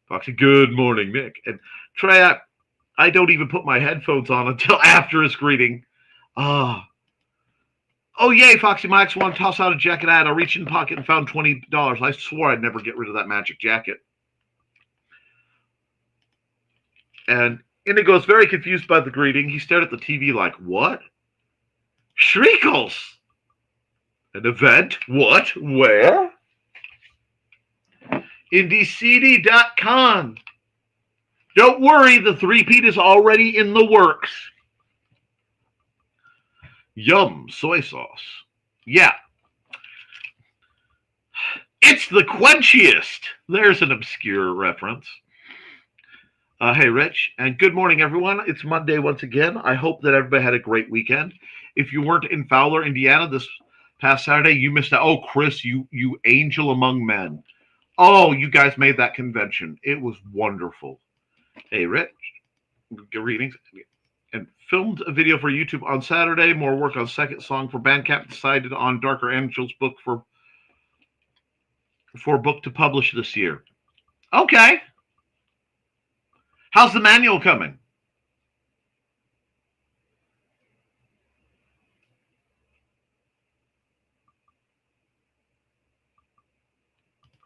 Foxy, good morning, Nick. And Trey, I don't even put my headphones on until after his greeting. Oh, yay, Foxy. My ex wanted to toss out a jacket I had. I reached in the pocket and found $20. I swore I'd never get rid of that magic jacket. And Indigo is very confused by the greeting. He stared at the TV like, what? Shriekles! An event? What? Where? IndieCD.com. Don't worry, the three-peat is already in the works. Yum, soy sauce. Yeah. It's the quenchiest. There's an obscure reference. Hey, Rich, and good morning, everyone. It's Monday once again. I hope that everybody had a great weekend. If you weren't in Fowler, Indiana this past Saturday, you missed out. Oh, Chris, you angel among men. Oh, you guys made that convention. It was wonderful. Hey, Rich, greetings. And filmed a video for YouTube on Saturday. More work on second song for Bandcamp. Decided on Darker Angels book for book to publish this year. Okay. How's the manual coming?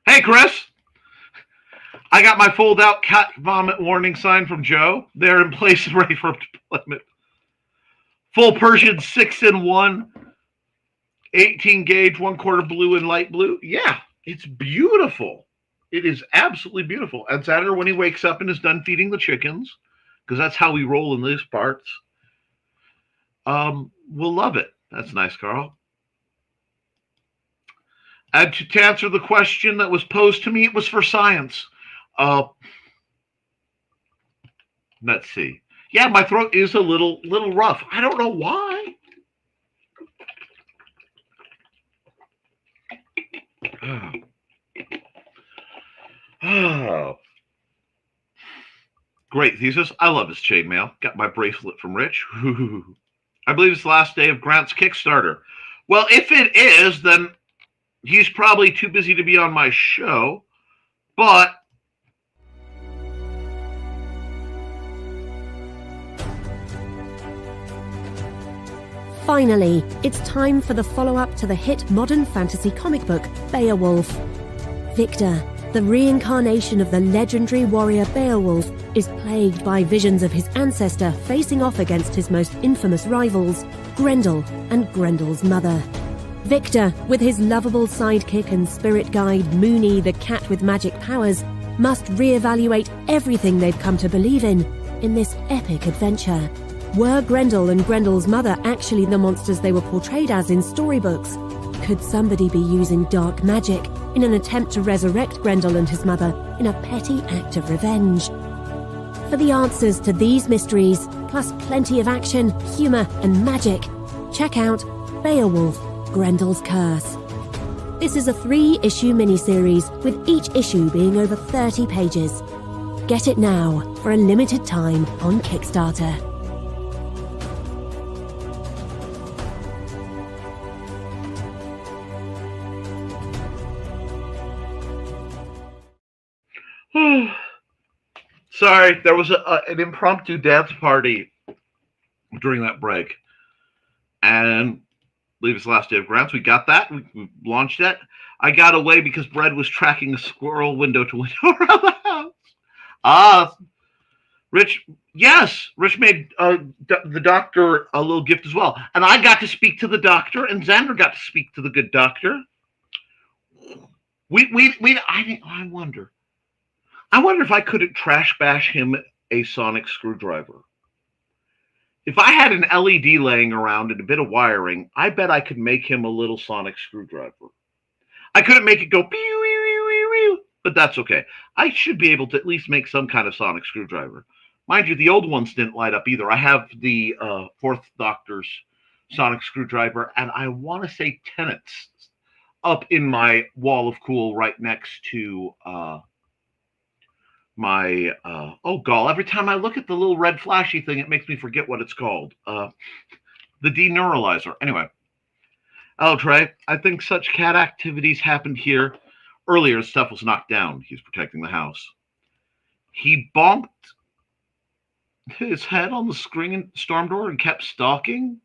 Hey, Chris. I got my fold-out cat vomit warning sign from Joe. They're in place and ready for deployment. Full Persian 6-in-1, 18 gauge, 1/4 blue and light blue. Yeah, it's beautiful. It is absolutely beautiful. And Saturday, when he wakes up and is done feeding the chickens, because that's how we roll in these parts, we'll love it. That's nice, Carl. And to answer the question that was posed to me, it was for science. Let's see. Yeah, my throat is a little rough. I don't know why. Oh. Great thesis. I love his chainmail. Got my bracelet from Rich. I believe it's the last day of Grant's Kickstarter. Well, if it is, then he's probably too busy to be on my show. But finally, it's time for the follow-up to the hit modern fantasy comic book, Beowulf. Victor, the reincarnation of the legendary warrior Beowulf, is plagued by visions of his ancestor facing off against his most infamous rivals, Grendel and Grendel's mother. Victor, with his lovable sidekick and spirit guide Mooney, the cat with magic powers, must reevaluate everything they've come to believe in this epic adventure. Were Grendel and Grendel's mother actually the monsters they were portrayed as in storybooks? Could somebody be using dark magic in an attempt to resurrect Grendel and his mother in a petty act of revenge? For the answers to these mysteries, plus plenty of action, humour and magic, check out Beowulf, Grendel's Curse. This is a 3-issue miniseries, with each issue being over 30 pages. Get it now for a limited time on Kickstarter. Sorry, there was an impromptu dance party during that break. And latest last day of grants, we got that. We launched it. I got away because Brad was tracking a squirrel window to window around the house. Rich, yes, Rich made the doctor a little gift as well. And I got to speak to the doctor, and Xander got to speak to the good doctor. I wonder if I couldn't trash bash him a sonic screwdriver. If I had an LED laying around and a bit of wiring, I bet I could make him a little sonic screwdriver. I couldn't make it go pew, pew, pew, pew, but that's okay. I should be able to at least make some kind of sonic screwdriver. Mind you, the old ones didn't light up either. I have the Fourth Doctor's sonic screwdriver, and I want to say Tenet's up in my wall of cool right next to my every time I look at the little red flashy thing, it makes me forget what it's called. The deneuralizer. Anyway. Oh, Trey, I think such cat activities happened here. Earlier, stuff was knocked down. He's protecting the house. He bonked his head on the screen storm door and kept stalking.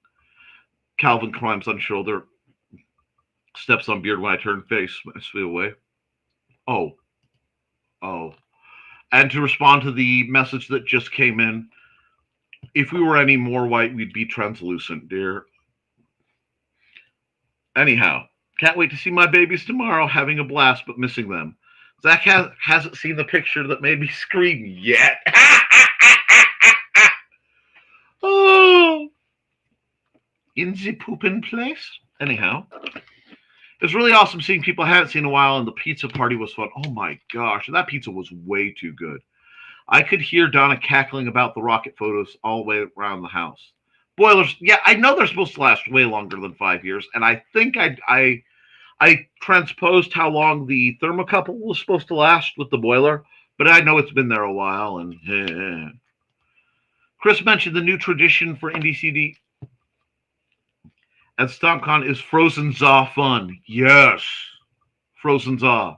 Calvin climbs on shoulder, steps on beard when I turn face away. Oh. And to respond to the message that just came in, if we were any more white, we'd be translucent, dear. Anyhow, can't wait to see my babies tomorrow, having a blast, but missing them. Zach hasn't seen the picture that made me scream yet. Oh, in the poopin' place. Anyhow, it's really awesome seeing people I haven't seen in a while, and the pizza party was fun. Oh my gosh, that pizza was way too good. I could hear Donna cackling about the rocket photos all the way around the house. Boilers, yeah, I know they're supposed to last way longer than 5 years, and I think I transposed how long the thermocouple was supposed to last with the boiler, but I know it's been there a while. And Chris mentioned the new tradition for Indie CD at StompCon is Frozen Za fun. Yes, Frozen Za.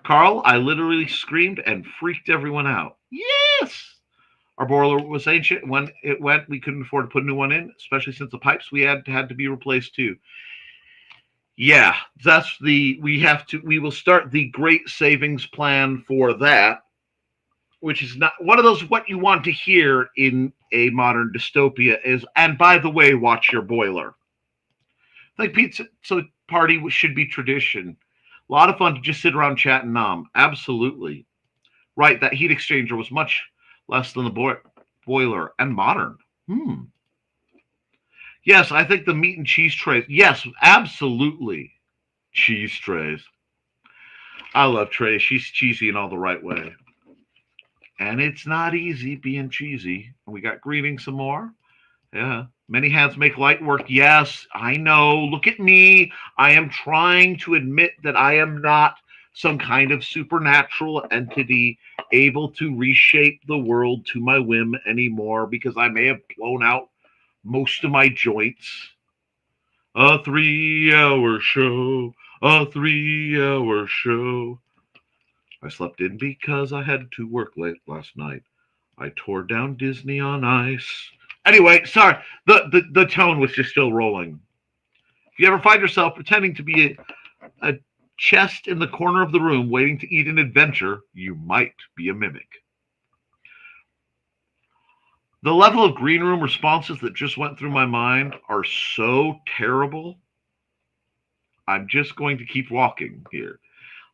Carl, I literally screamed and freaked everyone out. Yes. Our boiler was ancient. When it went, we couldn't afford to put a new one in, especially since the pipes we had to be replaced too. Yeah, we will start the great savings plan for that, which is not one of those what you want to hear in a modern dystopia is, and by the way, watch your boiler. Like pizza party should be tradition. A lot of fun to just sit around chat and nom. Absolutely. Right, that heat exchanger was much less than the boiler and modern. Yes, I think the meat and cheese trays. Yes, absolutely. Cheese trays. I love Trey. She's cheesy in all the right way. And it's not easy being cheesy. We got grieving some more. Yeah. Many hands make light work. Yes, I know. Look at me. I am trying to admit that I am not some kind of supernatural entity able to reshape the world to my whim anymore because I may have blown out most of my joints. A 3-hour show, a 3-hour show. I slept in because I had to work late last night. I tore down Disney on Ice. Anyway, sorry, the tone was just still rolling. If you ever find yourself pretending to be a chest in the corner of the room waiting to eat an adventure, you might be a mimic. The level of green room responses that just went through my mind are so terrible. I'm just going to keep walking here.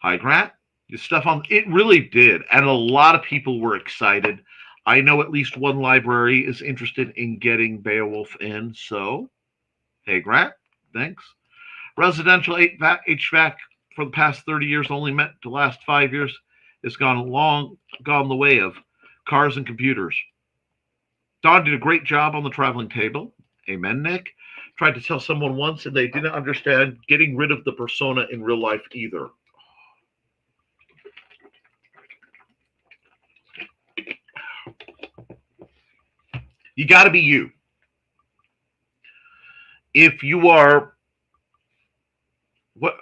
Hi, Grant. The stuff on it really did, and a lot of people were excited. I know at least one library is interested in getting Beowulf in, so hey, Grant, thanks. Residential HVAC for the past 30 years only meant to last 5 years. It's gone the way of cars and computers. Don did a great job on the traveling table. Amen, Nick. Tried to tell someone once and they didn't understand getting rid of the persona in real life either. You got to be you. If you are, what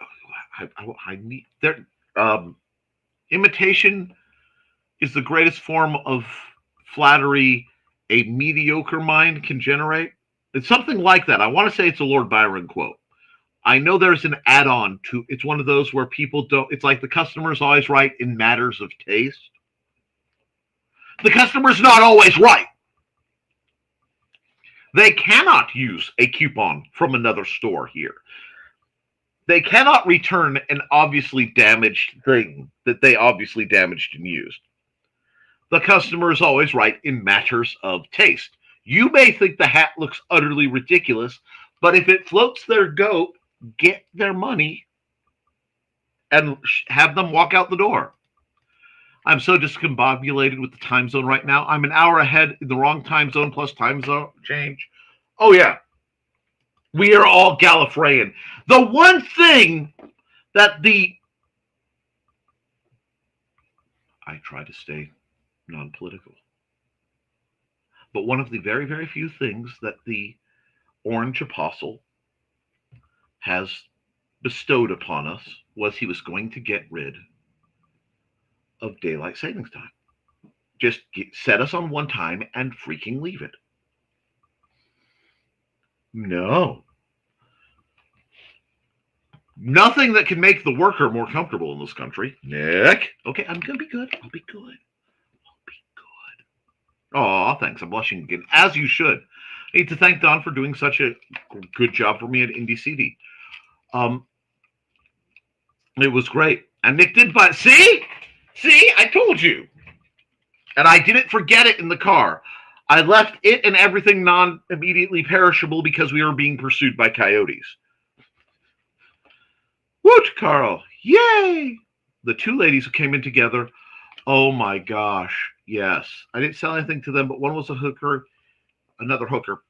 I need there, imitation is the greatest form of flattery a mediocre mind can generate. It's something like that. I want to say it's a Lord Byron quote. I know there's an add-on to it's one of those where people don't, it's like the customer's always right in matters of taste. The customer's not always right. They cannot use a coupon from another store here. They cannot return an obviously damaged thing that they obviously damaged and used. The customer is always right in matters of taste. You may think the hat looks utterly ridiculous, but if it floats their goat, get their money and have them walk out the door. I'm so discombobulated with the time zone right now. I'm an hour ahead in the wrong time zone plus time zone change. Oh, yeah. We are all Gallifreyan. The one thing that I try to stay non-political. But one of the very, very few things that the Orange Apostle has bestowed upon us was he was going to get rid of daylight savings time. Just set us on one time and freaking leave it. No. Nothing that can make the worker more comfortable in this country. Nick. Okay, I'm going to be good. I'll be good. I'll be good. Oh, thanks. I'm blushing again, as you should. I need to thank Don for doing such a good job for me at Indie CD. It was great. And Nick did buy. See, I told you. And I didn't forget it in the car. I left it and everything non-immediately perishable because we were being pursued by coyotes. Woot, Carl. Yay! The two ladies who came in together. Oh my gosh. Yes. I didn't sell anything to them, but one was a hooker, another hooker.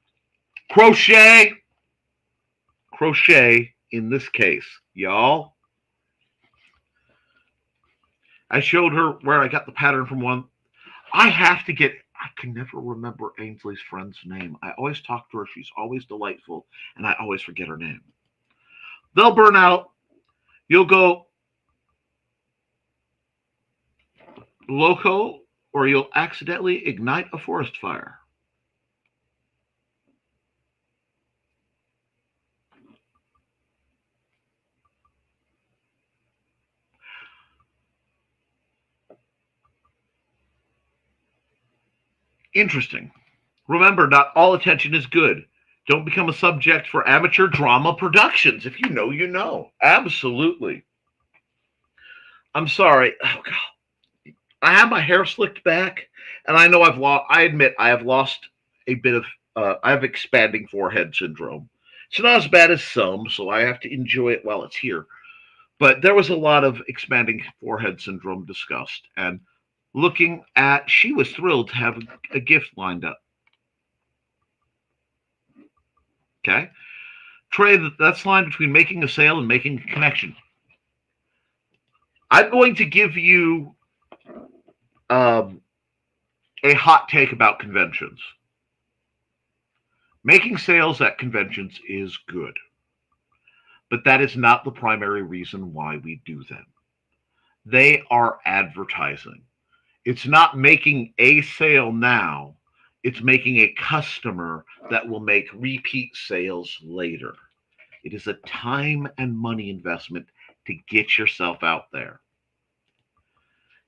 Crochet in this case, y'all. I showed her where I got the pattern from one. I can never remember Ainsley's friend's name. I always talk to her. She's always delightful, and I always forget her name. They'll burn out. You'll go loco, or you'll accidentally ignite a forest fire. Interesting. Remember, not all attention is good. Don't become a subject for amateur drama productions. If you know, you know. Absolutely. I'm sorry. Oh, God. I have my hair slicked back, and I know I admit I have lost a bit of, I have expanding forehead syndrome. It's not as bad as some, so I have to enjoy it while it's here. But there was a lot of expanding forehead syndrome discussed, and she was thrilled to have a gift lined up. Okay. Trey, that's the line between making a sale and making a connection. I'm going to give you a hot take about conventions. Making sales at conventions is good, but that is not the primary reason why we do them. They are advertising. It's not making a sale now. It's making a customer that will make repeat sales later. It is a time and money investment to get yourself out there.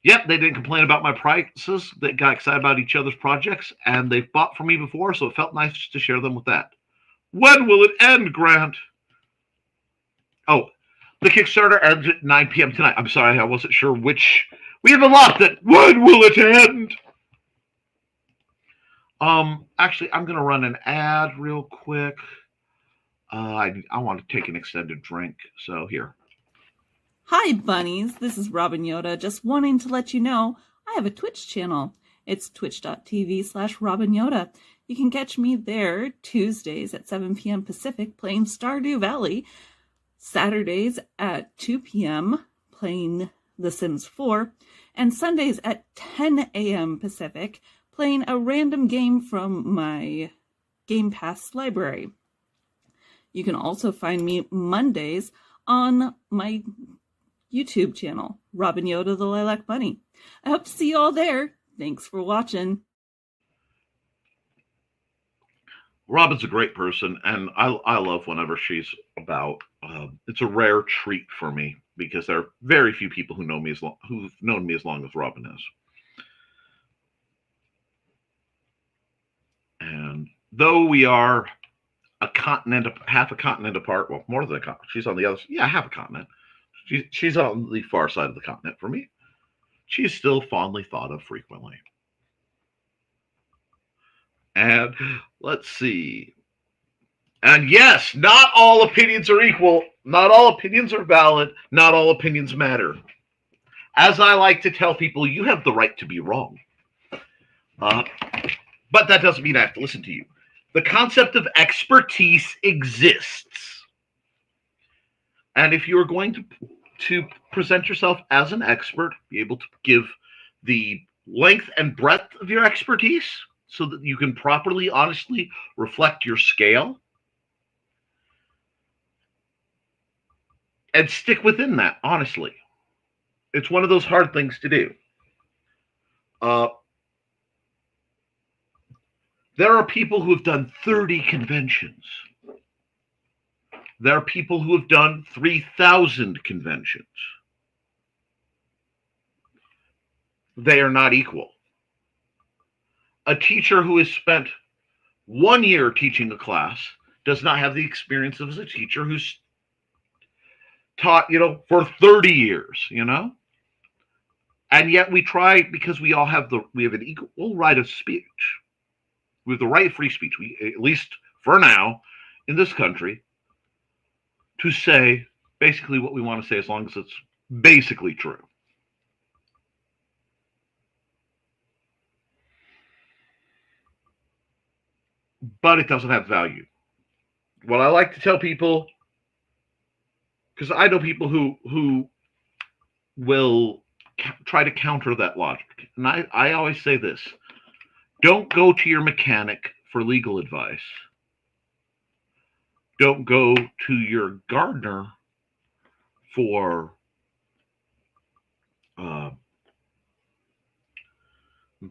Yep, they didn't complain about my prices. They got excited about each other's projects, and they've bought from me before, so it felt nice to share them with that. When will it end, Grant? Oh, the Kickstarter ends at 9 p.m. tonight. I'm sorry, I wasn't sure which. We have a lot that. When will it end? Actually, I'm going to run an ad real quick. I want to take an extended drink, so here. Hi, bunnies. This is Robin Yoda. Just wanting to let you know I have a Twitch channel. It's twitch.tv/Robin Yoda. You can catch me there Tuesdays at 7 p.m. Pacific playing Stardew Valley, Saturdays at 2 p.m. playing The Sims 4, and Sundays at 10 a.m. Pacific playing a random game from my Game Pass library. You can also find me Mondays on my YouTube channel, Robin Yoda the Lilac Bunny. I hope to see you all there. Thanks for watching. Robin's a great person, and I love whenever she's about. It's a rare treat for me because there are very few people who've known me as long as Robin is. And though we are half a continent apart, well, more than a continent. She's on the other, half a continent. She's on the far side of the continent for me. She's still fondly thought of frequently. And let's see. And yes, not all opinions are equal. Not all opinions are valid. Not all opinions matter. As I like to tell people, you have the right to be wrong. But that doesn't mean I have to listen to you. The concept of expertise exists. And if you're going to present yourself as an expert, be able to give the length and breadth of your expertise so that you can properly, honestly reflect your scale and stick within that, honestly. It's one of those hard things to do. There are people who have done 30 conventions. There are people who have done 3,000 conventions. They are not equal. A teacher who has spent 1 year teaching a class does not have the experience of a teacher who's taught, for 30 years, And yet we try, because we have an equal right of speech. We have the right of free speech, at least for now, in this country, to say basically what we want to say as long as it's basically true. But it doesn't have value. What I like to tell people, because I know people who will try to counter that logic. And I always say this: don't go to your mechanic for legal advice. Don't go to your gardener for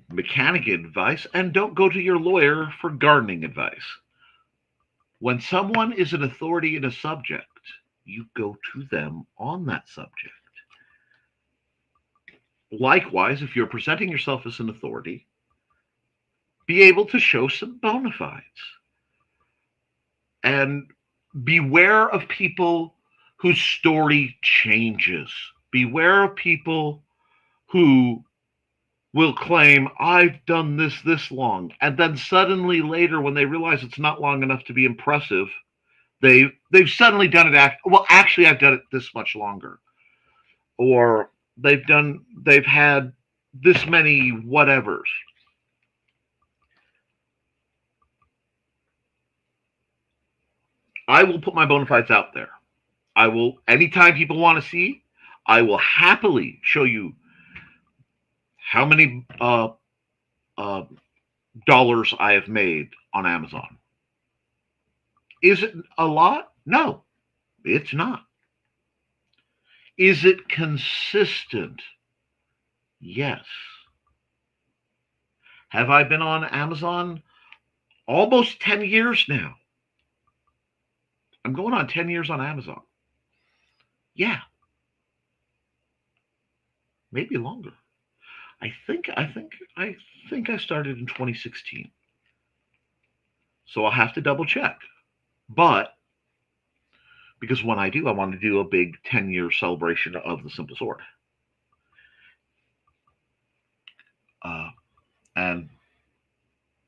mechanic advice, and don't go to your lawyer for gardening advice. When someone is an authority in a subject, you go to them on that subject. Likewise, if you're presenting yourself as an authority, be able to show some bona fides. And beware of people whose story changes. Beware of people who will claim, I've done this long. And then suddenly later, when they realize it's not long enough to be impressive, they've suddenly done it. Well, actually, I've done it this much longer. Or they've had this many whatevers. I will put my bona fides out there. I will, anytime people want to see, I will happily show you how many dollars I have made on Amazon. Is it a lot? No, it's not. Is it consistent? Yes. Have I been on Amazon almost 10 years now? I'm going on 10 years on Amazon. Yeah. Maybe longer. I think I started in 2016. So I'll have to double check. But because when I do, I want to do a big 10-year celebration of the Simple Sword. And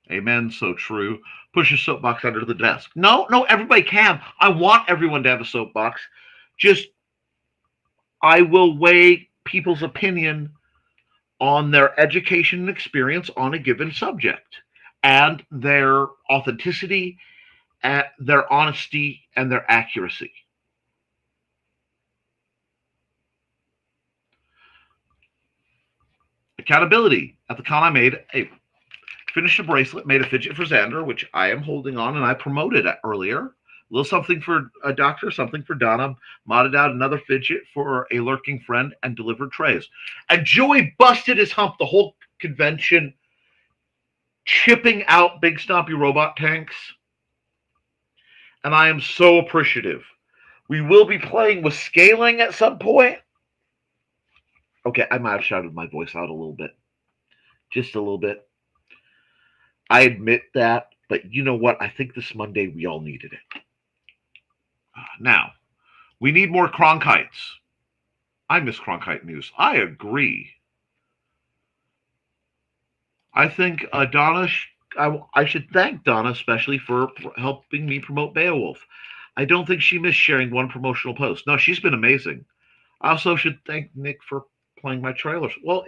amen, so true. Push your soapbox under the desk. No, everybody can. I want everyone to have a soapbox. Just, I will weigh people's opinion on their education and experience on a given subject, and their authenticity, their honesty, and their accuracy. Accountability. At the con I made, finished a bracelet, made a fidget for Xander, which I am holding on, and I promoted it earlier. A little something for a doctor, something for Donna. Modded out another fidget for a lurking friend and delivered trays. And Joey busted his hump the whole convention, chipping out big stompy robot tanks. And I am so appreciative. We will be playing with scaling at some point. Okay, I might have shouted my voice out a little bit. Just a little bit. I admit that, but you know what? I think this Monday we all needed it. Now, we need more Cronkites. I miss Cronkite news. I agree. I think Donna, I should thank Donna especially for helping me promote Beowulf. I don't think she missed sharing one promotional post. No, she's been amazing. I also should thank Nick for playing my trailers. Well,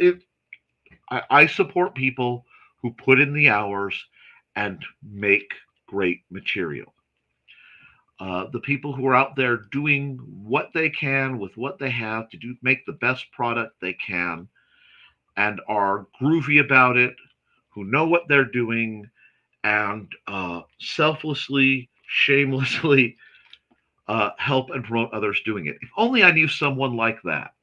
I support people who put in the hours and make great material. The people who are out there doing what they can with what they have to make the best product they can and are groovy about it, who know what they're doing, and selflessly, shamelessly help and promote others doing it. If only I knew someone like that.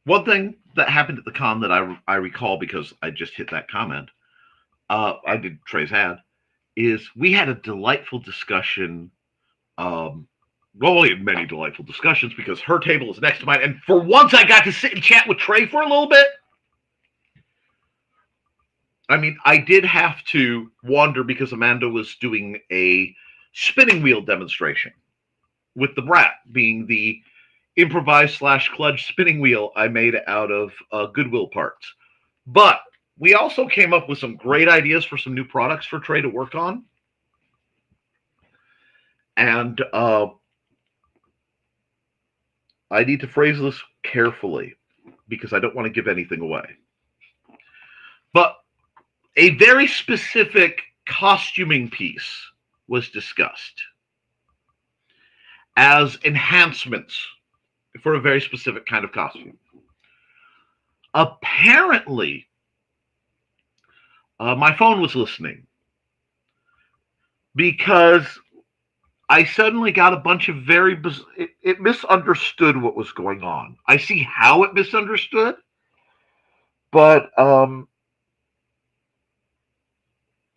One thing that happened at the con that I recall, because I just hit that comment, I did Trey's ad, is we had a delightful discussion. Well, we had many delightful discussions because her table is next to mine. And for once, I got to sit and chat with Trey for a little bit. I mean, I did have to wander because Amanda was doing a spinning wheel demonstration with the Brat being the improvised / kludge spinning wheel I made out of Goodwill parts. But we also came up with some great ideas for some new products for Trey to work on. And I need to phrase this carefully because I don't want to give anything away. But a very specific costuming piece was discussed as enhancements for a very specific kind of costume. Apparently, my phone was listening because I suddenly got a bunch of it misunderstood what was going on. I see how it misunderstood, but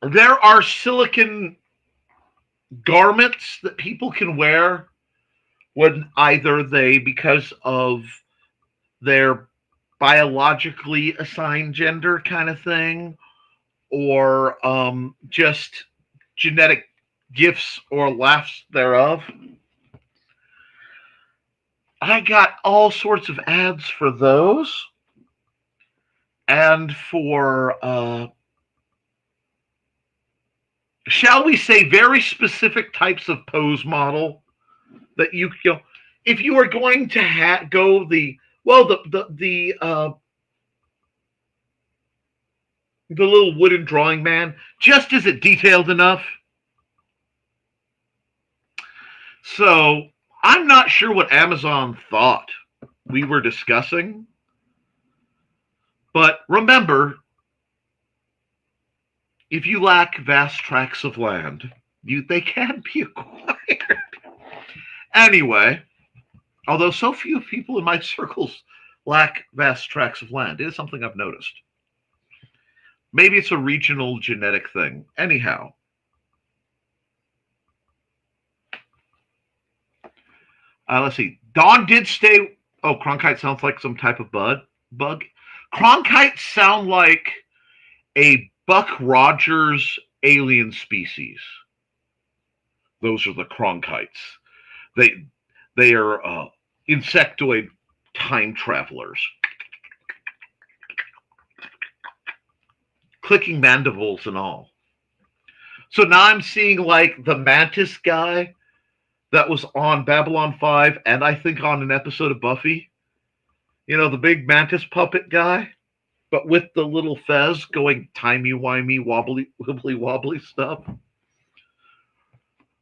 there are silicone garments that people can wear when either they, because of their biologically assigned gender kind of thing, or just genetic gifts or laughs thereof. I got all sorts of ads for those and for shall we say very specific types of pose model that you know, if you are going to go the little wooden drawing man, just isn't detailed enough. So I'm not sure what Amazon thought we were discussing. But remember, if you lack vast tracts of land, they can be acquired. Anyway, although so few people in my circles lack vast tracts of land, it is something I've noticed. Maybe it's a regional genetic thing. Anyhow, Let's see. Dawn did stay. Oh, Cronkite sounds like some type of bug. Cronkites sound like a Buck Rogers alien species. Those are the Cronkites. They are insectoid time travelers. Clicking mandibles and all. So now I'm seeing like the mantis guy that was on Babylon 5 and I think on an episode of Buffy. You know, the big mantis puppet guy, but with the little fez going timey-wimey, wobbly stuff.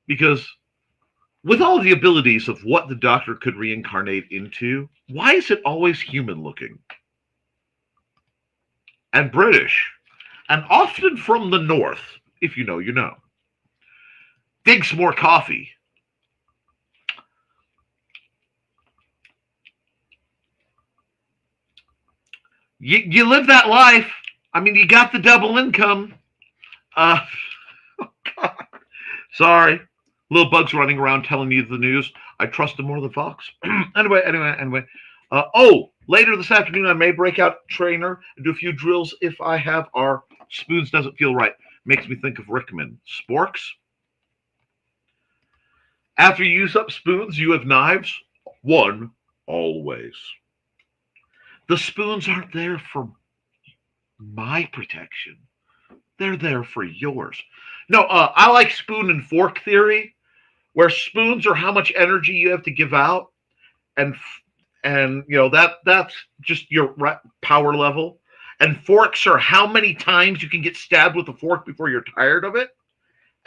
Because with all the abilities of what the Doctor could reincarnate into, why is it always human looking? And British. And often from the north, if you know, you know. Think some more coffee. You live that life. I mean, you got the double income. Oh God. Sorry. Little bugs running around telling you the news. I trust them more than Fox. Anyway. Later this afternoon, I may break out trainer and do a few drills if I have our spoons doesn't feel right. Makes me think of Rickman. Sporks. After you use up spoons, you have knives. One, always. The spoons aren't there for my protection. They're there for yours. No, I like spoon and fork theory, where spoons are how much energy you have to give out, and you know that's just your power level. And forks are how many times you can get stabbed with a fork before you're tired of it,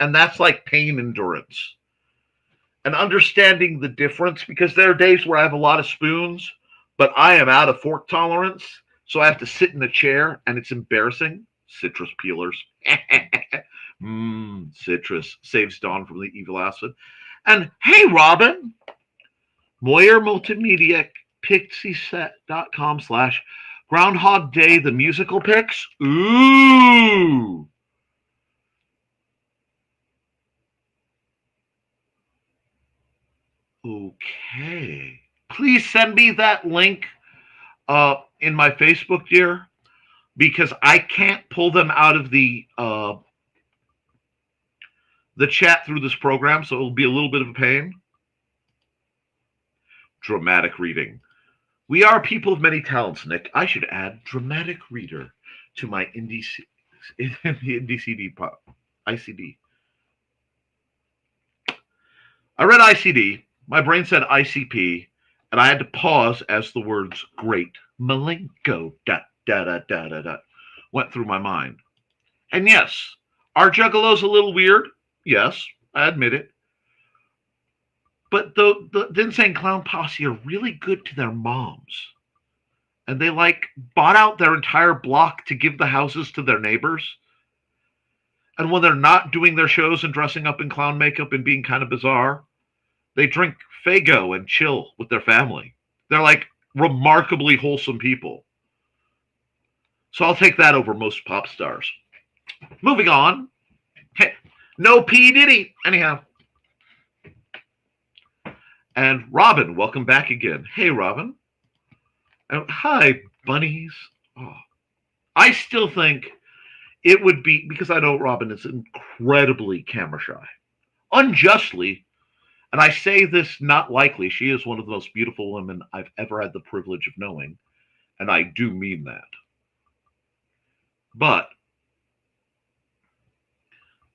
and that's like pain endurance. And understanding the difference, because there are days where I have a lot of spoons, but I am out of fork tolerance, so I have to sit in a chair, and it's embarrassing. Citrus peelers. Citrus saves Dawn from the evil acid. And hey, Robin, Moyer Multimedia pixieset.com/Groundhog Day, the musical picks. Ooh. Okay. Please send me that link in my Facebook, dear, because I can't pull them out of the chat through this program, so it'll be a little bit of a pain. Dramatic reading. We are people of many talents, Nick. I should add dramatic reader to my ICD. I read ICD. My brain said ICP, and I had to pause as the words "great," "Malenko," ... went through my mind. And yes, are juggalos a little weird? Yes, I admit it. But the Insane Clown Posse are really good to their moms. And they bought out their entire block to give the houses to their neighbors. And when they're not doing their shows and dressing up in clown makeup and being kind of bizarre, they drink Faygo and chill with their family. They're remarkably wholesome people. So I'll take that over most pop stars. Moving on. Hey, no P. Diddy. Anyhow. And Robin, welcome back again. Hey, Robin. Hi, bunnies. Oh, I still think it would be, because I know Robin is incredibly camera shy. Unjustly, and I say this not likely, she is one of the most beautiful women I've ever had the privilege of knowing, and I do mean that. But,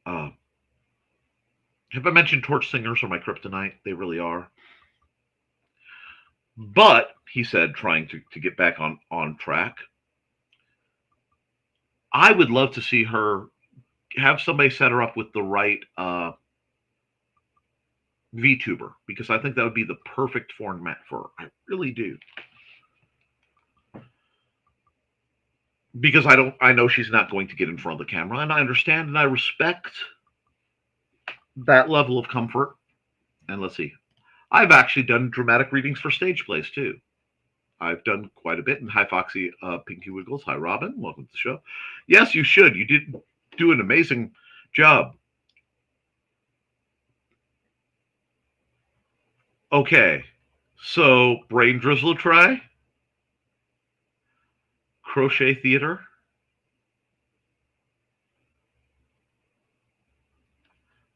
have I mentioned Torch Singers are my kryptonite? They really are. But, he said, trying to get back on track, I would love to see her have somebody set her up with the right VTuber, because I think that would be the perfect format for her. I really do. Because I know she's not going to get in front of the camera, and I understand and I respect that level of comfort. And let's see. I've actually done dramatic readings for stage plays too. I've done quite a bit. And hi, Foxy Pinky Wiggles. Hi, Robin. Welcome to the show. Yes, you should. You did do an amazing job. Okay. So, brain drizzle try, crochet theater.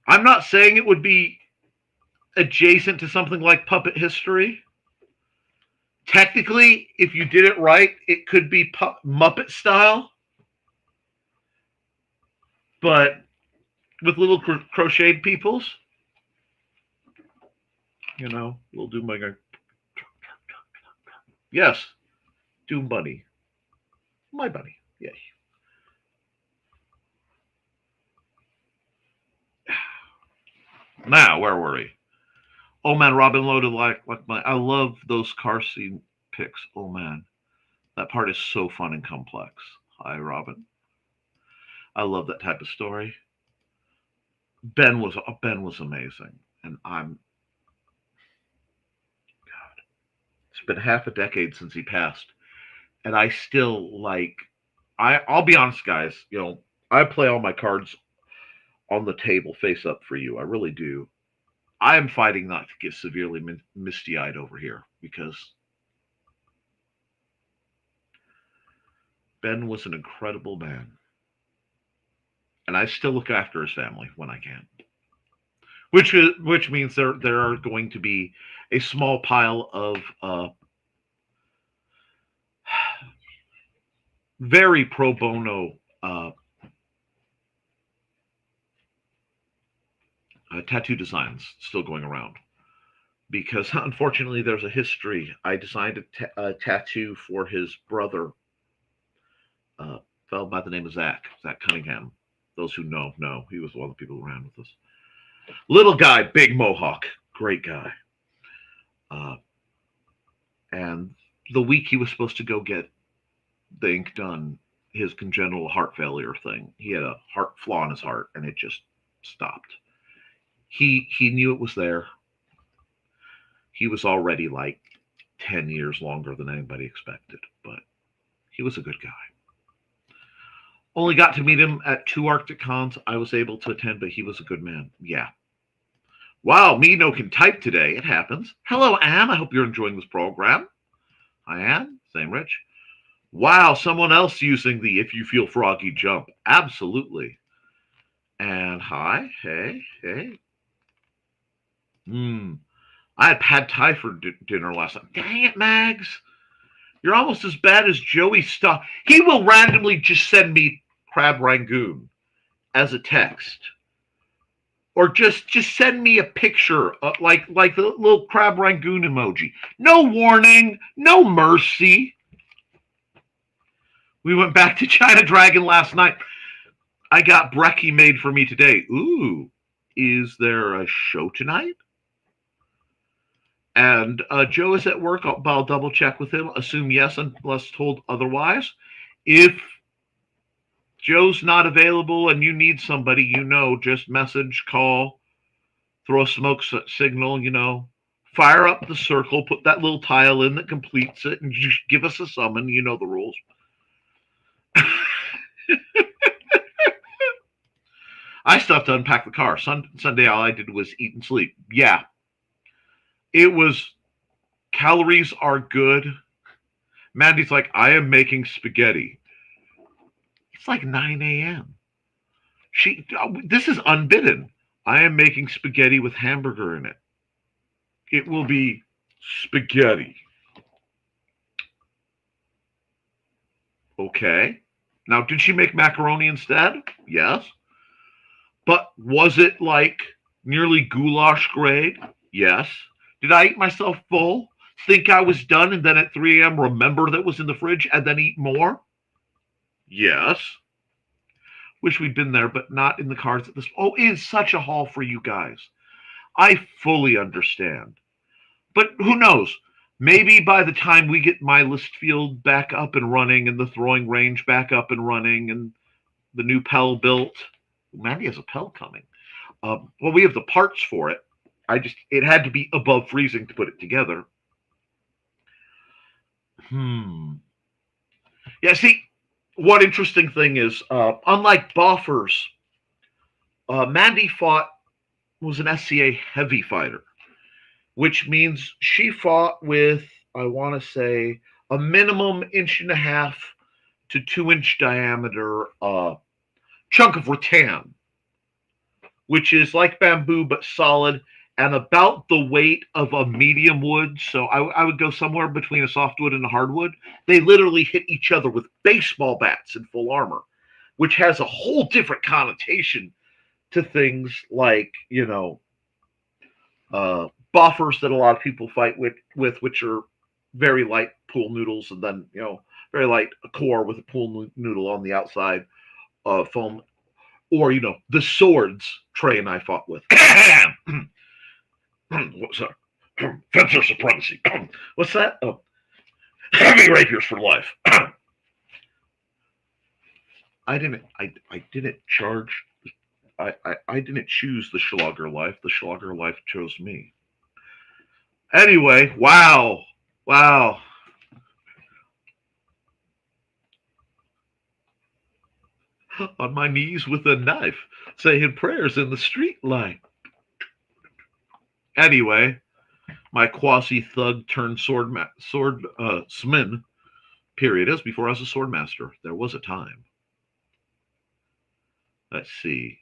I'm not saying it would be adjacent to something like puppet history. Technically, if you did it right, it could be Muppet style, but with little crocheted peoples. Little Doom Bunny. Yes, Doom Bunny. My bunny. Yay. Now, where were we? Oh man, Robin loaded like my. I love those car scene pics. Oh man, that part is so fun and complex. Hi, Robin. I love that type of story. Ben was amazing, and it's been half a decade since he passed, and I still like. I'll be honest, guys. I play all my cards on the table face up for you. I really do. I am fighting not to get severely misty-eyed over here because Ben was an incredible man. And I still look after his family when I can. Which means there are going to be a small pile of very pro bono tattoo designs still going around, because unfortunately there's a history. I designed a tattoo for his brother, fellow by the name of Zach Cunningham. Those who know he was one of the people who ran with us. Little guy, big mohawk, great guy. And the week he was supposed to go get the ink done, his congenital heart failure thing, he had a heart flaw in his heart, and it just stopped. He knew it was there. He was already like 10 years longer than anybody expected, but he was a good guy. Only got to meet him at 2 Arctic cons I was able to attend, but he was a good man. Yeah. Wow, me no can type today. It happens. Hello, Anne. I hope you're enjoying this program. Hi, Anne. Same, Rich. Wow, someone else using the if you feel froggy jump. Absolutely. And hi. Hey. I had pad thai for dinner last night. Dang it, Mags. You're almost as bad as Joey stuff. He will randomly just send me crab rangoon as a text. Or just send me a picture, like the little crab rangoon emoji. No warning, no mercy. We went back to China Dragon last night. I got brekkie made for me today. Ooh, is there a show tonight? And Joe is at work. I'll double check with him. Assume yes, unless told otherwise. If Joe's not available and you need somebody, just message, call, throw a smoke signal, fire up the circle, put that little tile in that completes it, and just give us a summon. You know the rules. I still have to unpack the car. Sunday, all I did was eat and sleep. Yeah. It was, calories are good. Mandy's like, I am making spaghetti. It's like 9 a.m. This is unbidden. I am making spaghetti with hamburger in it. It will be spaghetti. Okay. Now, did she make macaroni instead? Yes. But was it like nearly goulash grade? Yes. Did I eat myself full, think I was done, and then at 3 a.m. remember that was in the fridge and then eat more? Yes. Wish we'd been there, but not in the cards at this. Oh, it is such a haul for you guys. I fully understand. But who knows? Maybe by the time we get my list field back up and running and the throwing range back up and running and the new Pell built. Mandy has a Pell coming. Well, we have the parts for it. It had to be above freezing to put it together. Yeah, see, one interesting thing is, unlike Boffers, Mandy was an SCA heavy fighter. which means she fought with, I want to say, a minimum 1.5 to 2-inch diameter chunk of rattan, which is like bamboo but solid and about the weight of a medium wood. So I would go somewhere between a softwood and a hardwood. They literally hit each other with baseball bats in full armor, which has a whole different connotation to things like, boffers that a lot of people fight with, which are very light pool noodles, and then, very light core with a pool noodle on the outside, foam, or, the swords Trey and I fought with. What's that? Fencer supremacy. What's that? Oh, heavy rapiers for life. I didn't charge. I didn't choose the Schlager life. The Schlager life chose me. Anyway, wow. On my knees with a knife, saying prayers in the street light. Anyway, my quasi-thug turned swordsman period is before I was a swordmaster. There was a time. Let's see.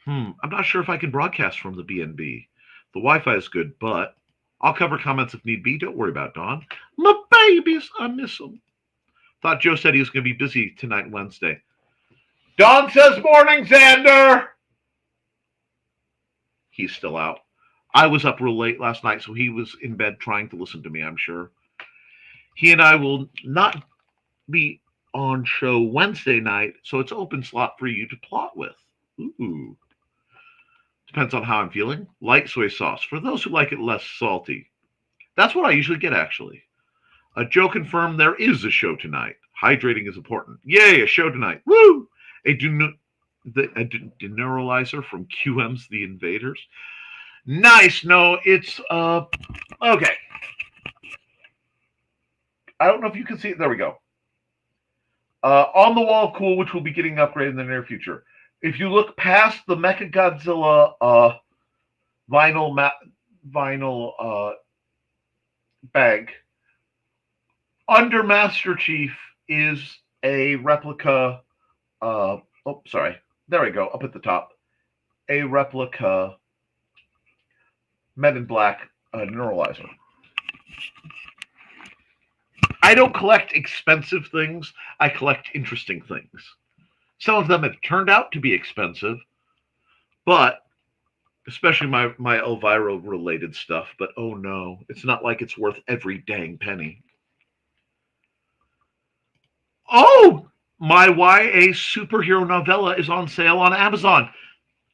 I'm not sure if I can broadcast from the BNB. The Wi-Fi is good, but I'll cover comments if need be. Don't worry about Dawn. My babies, I miss them. Thought Joe said he was going to be busy tonight, Wednesday. Dawn says morning, Xander. He's still out. I was up real late last night, so he was in bed trying to listen to me, I'm sure. He and I will not be on show Wednesday night, so it's open slot for you to plot with. Ooh. Depends on how I'm feeling. Light soy sauce, for those who like it less salty. That's what I usually get, actually. Joe confirmed there is a show tonight. Hydrating is important. Yay, a show tonight. Woo! A deneuralizer from QM's The Invaders. Nice. No, it's okay. I don't know if you can see it. There we go. On the wall cool, which will be getting upgraded in the near future. If you look past the Mechagodzilla vinyl bag, under Master Chief is a replica. There we go. Up at the top, a replica Men in Black neuralizer. I don't collect expensive things. I collect interesting things. Some of them have turned out to be expensive, but especially my Elvira related stuff. But oh no, it's not like it's worth every dang penny. Oh, my YA superhero novella is on sale on Amazon.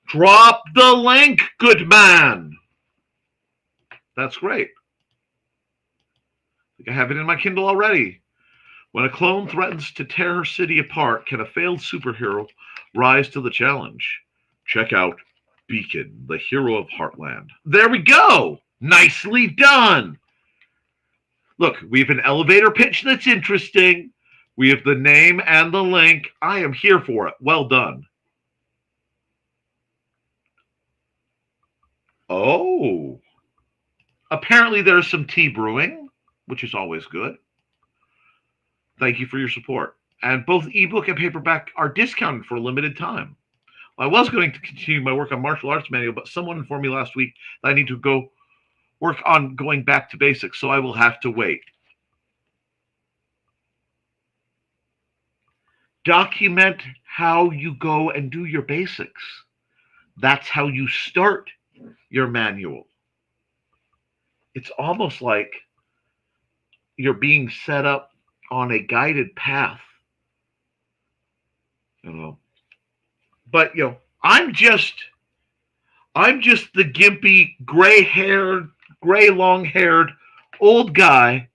Drop the link, good man. That's great. I think I have it in my Kindle already. When a clone threatens to tear her city apart, can a failed superhero rise to the challenge? Check out Beacon, the hero of Heartland. There we go. Nicely done. Look, we have an elevator pitch that's interesting. We have the name and the link. I am here for it. Well done. Oh. Apparently there's some tea brewing, which is always good. Thank you for your support. And both ebook and paperback are discounted for a limited time. I was going to continue my work on martial arts manual, but someone informed me last week that I need to go work on going back to basics, so I will have to wait. Document how you go and do your basics. That's how you start your manual. It's almost like you're being set up on a guided path. But I'm just the gimpy, gray long-haired old guy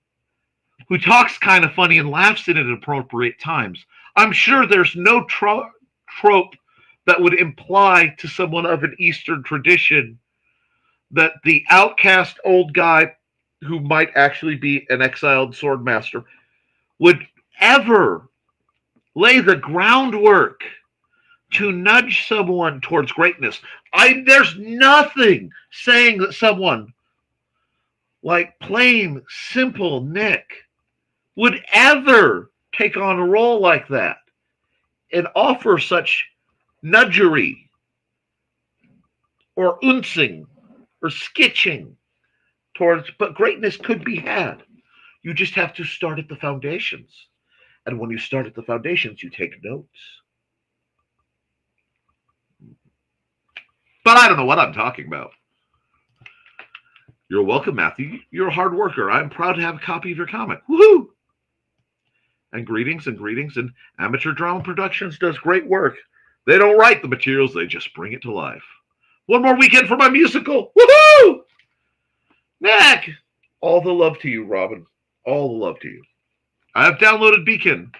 who talks kind of funny and laughs at inappropriate times. I'm sure there's no trope that would imply to someone of an Eastern tradition that the outcast old guy who might actually be an exiled swordmaster would ever lay the groundwork to nudge someone towards greatness. There's nothing saying that someone like plain, simple Nick would ever take on a role like that and offer such nudgery or uncing or skitching towards, but greatness could be had. You just have to start at the foundations. And when you start at the foundations, you take notes. But I don't know what I'm talking about. You're welcome, Matthew. You're a hard worker. I'm proud to have a copy of your comic. Woohoo! And greetings. And Amateur Drama Productions does great work. They don't write the materials, they just bring it to life. One more weekend for my musical. Woohoo! Nick! All the love to you, Robin. All the love to you. I have downloaded Beacon.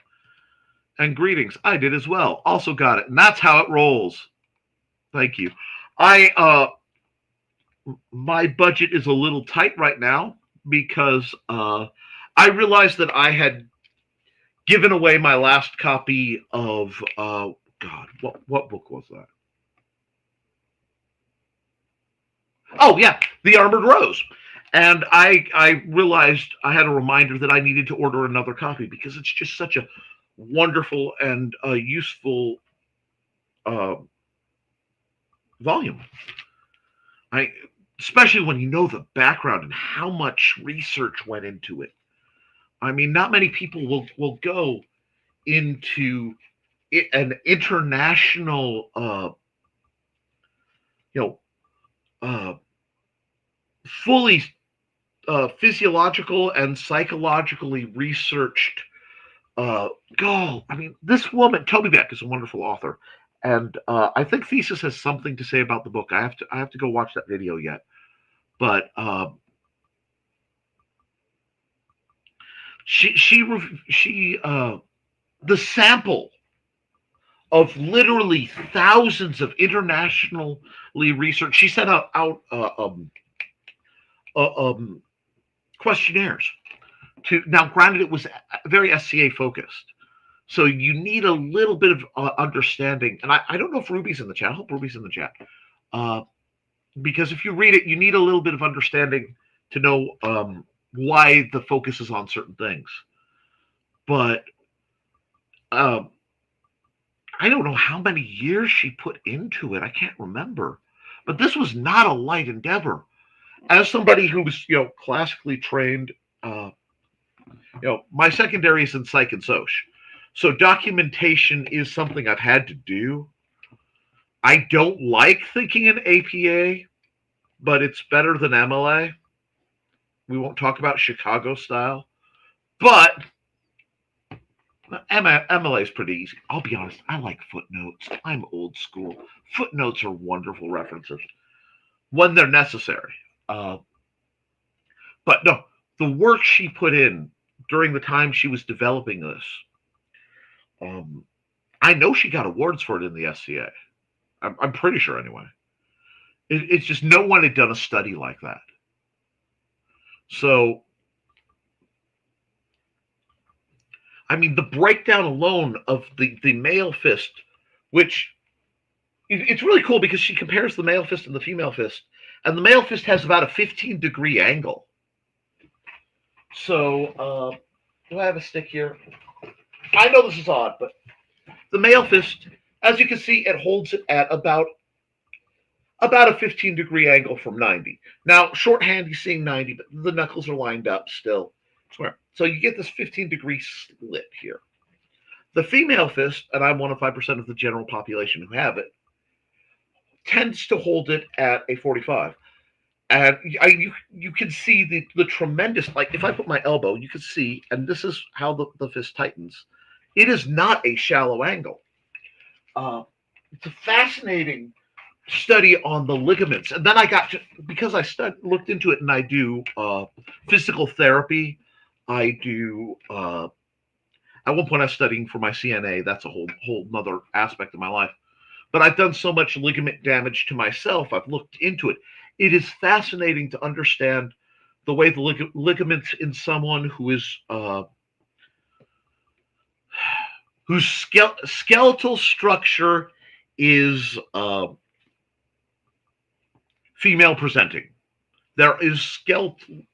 And greetings. I did as well. Also got it. And that's how it rolls. Thank you. My budget is a little tight right now because I realized that I had given away my last copy of what book was that? Oh yeah, The Armored Rose. And I realized I had a reminder that I needed to order another copy because it's just such a wonderful and useful volume. Especially when you know the background and how much research went into it. I mean, not many people will go into an international, fully physiological and psychologically researched goal. I mean, this woman, Toby Beck, is a wonderful author. And I think Thesis has something to say about the book. I have to go watch that video yet. But the sample of literally thousands of internationally researched. She sent out questionnaires to. Now, granted, it was very SCA focused. So you need a little bit of understanding. And I don't know if Ruby's in the chat. I hope Ruby's in the chat. Because if you read it, you need a little bit of understanding to know why the focus is on certain things. But I don't know how many years she put into it. I can't remember. But this was not a light endeavor. As somebody who was, classically trained, my secondary is in psych and soc. So documentation is something I've had to do. I don't like thinking in APA, but it's better than MLA. We won't talk about Chicago style, but MLA is pretty easy. I'll be honest, I like footnotes. I'm old school. Footnotes are wonderful references when they're necessary. But no, the work she put in during the time she was developing this, I know she got awards for it in the SCA. I'm pretty sure anyway. It's just no one had done a study like that. So, I mean, the breakdown alone of the male fist, which it's really cool because she compares the male fist and the female fist, and the male fist has about a 15-degree angle. So, do I have a stick here? I know this is odd, but the male fist, as you can see, it holds it at about a 15-degree angle from 90. Now, shorthand, you're seeing 90, but the knuckles are lined up still. So you get this 15-degree split here. The female fist, and I'm 1 of 5% of the general population who have it, tends to hold it at a 45. And you can see the tremendous, like if I put my elbow, you can see, and this is how the fist tightens. It is not a shallow angle. It's a fascinating study on the ligaments. And then because I looked into it and I do physical therapy, I do, at one point I was studying for my CNA. That's a whole nother aspect of my life. But I've done so much ligament damage to myself. I've looked into it. It is fascinating to understand the way the ligaments in someone who is whose skeletal structure is female presenting. there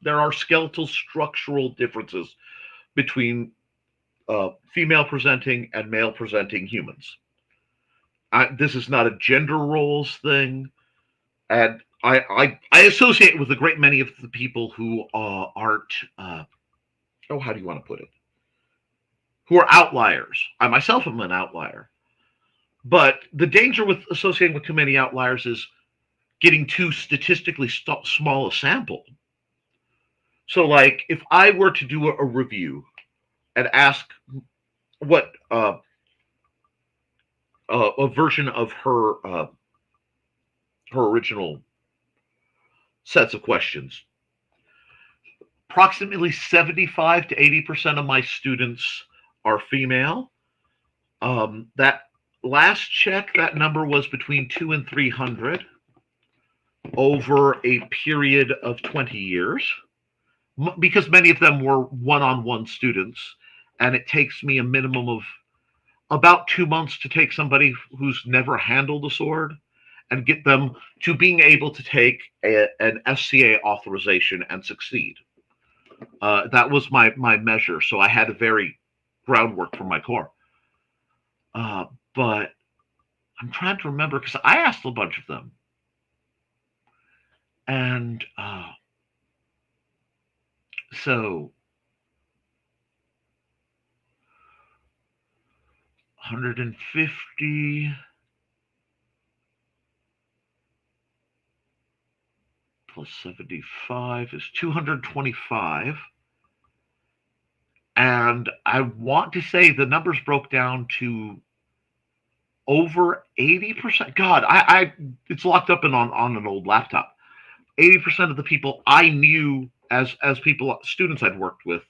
are skeletal structural differences between female presenting and male presenting humans. This is not a gender roles thing, and I associate with a great many of the people who aren't. How do you want to put it? Who are outliers. I myself am an outlier, but the danger with associating with too many outliers is getting too statistically small a sample. So, like, if I were to do a review and ask what a version of her original sets of questions, approximately 75 to 80% of my students are female. That last check, that number was between 200 and 300 over a period of 20 years, because many of them were one-on-one students, and it takes me a minimum of about 2 months to take somebody who's never handled a sword and get them to being able to take an SCA authorization and succeed. That was my measure, so I had to vary groundwork from my core. But I'm trying to remember, because I asked a bunch of them. And so 150 plus 75 is 225. And I want to say the numbers broke down to over 80%. God, it's locked up on an old laptop. 80% of the people I knew as students I'd worked with,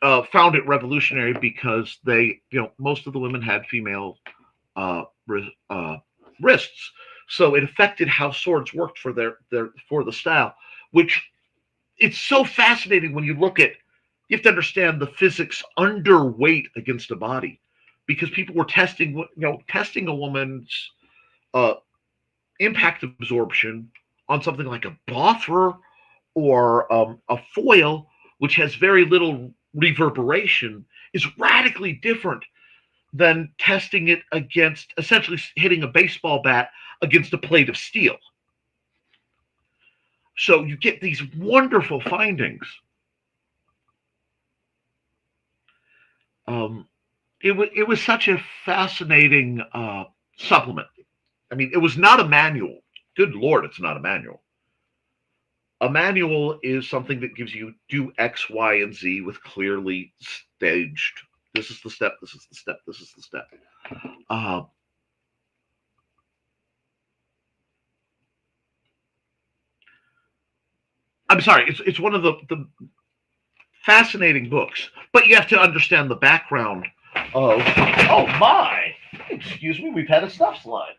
found it revolutionary because they, most of the women had female wrists, so it affected how swords worked for for the style. Which, it's so fascinating when you look at. You have to understand the physics underweight against a body, because people were testing a woman's impact absorption on something like a boffer or a foil, which has very little reverberation, is radically different than testing it against essentially hitting a baseball bat against a plate of steel. So you get these wonderful findings. It was such a fascinating supplement. I mean, it was not a manual. Good Lord, it's not a manual. A manual is something that gives you do X, Y, and Z with clearly staged. This is the step. This is the step. This is the step. I'm sorry. It's one of the fascinating books, but you have to understand the background of. Oh my! Excuse me. We've had a stuff slide.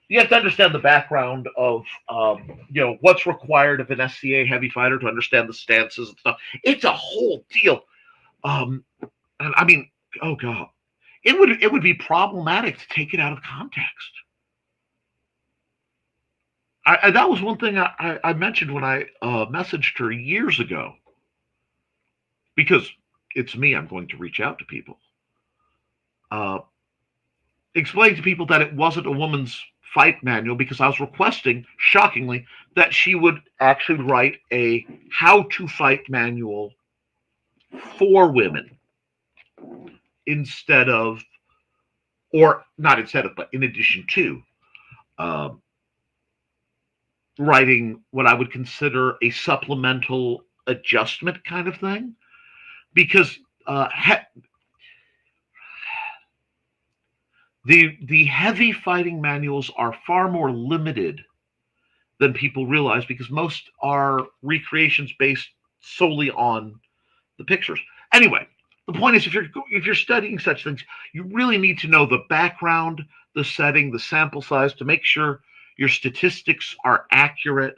You have to understand the background of, what's required of an SCA heavy fighter to understand the stances and stuff. It's a whole deal. And I mean, oh God, it would be problematic to take it out of context. That was one thing I mentioned when I messaged her years ago, because it's me. I'm going to reach out to people. Explain to people that it wasn't a woman's fight manual, because I was requesting, shockingly, that she would actually write a how to fight manual for women instead of, or not instead of, but in addition to writing what I would consider a supplemental adjustment kind of thing, because the heavy fighting manuals are far more limited than people realize, because most are recreations based solely on the pictures. Anyway, the point is, if you're studying such things, you really need to know the background, the setting, the sample size, to make sure your statistics are accurate.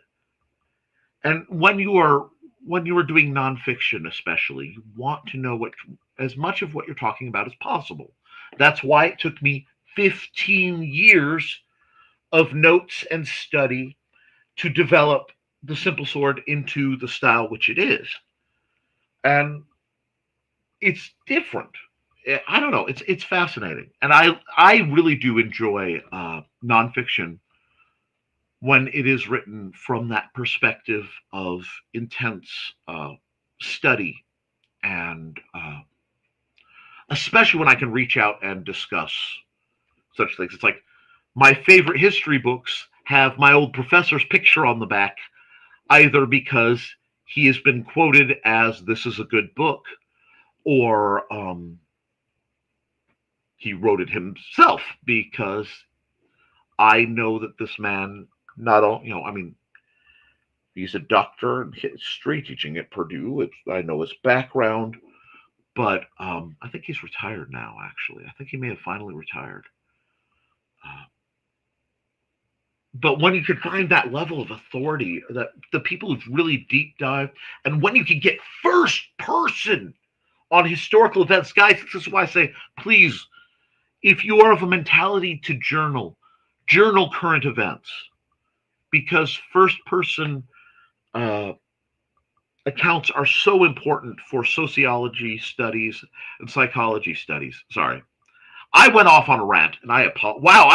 And when you are doing nonfiction, especially, you want to know as much of what you're talking about as possible. That's why it took me 15 years of notes and study to develop the simple sword into the style which it is. And it's different. I don't know. It's fascinating, and I really do enjoy nonfiction when it is written from that perspective of intense study, and especially when I can reach out and discuss such things. It's like my favorite history books have my old professor's picture on the back, either because he has been quoted as this is a good book, or he wrote it himself because I know that this man not all, I mean, he's a doctor in history teaching at Purdue. I know his background, but I think he's retired now, actually. I think he may have finally retired. But when you can find that level of authority, that the people who've really deep dive, and when you can get first person on historical events, guys, this is why I say, please, if you are of a mentality to journal current events, because first person accounts are so important for sociology studies and psychology studies. Sorry, I went off on a rant, and I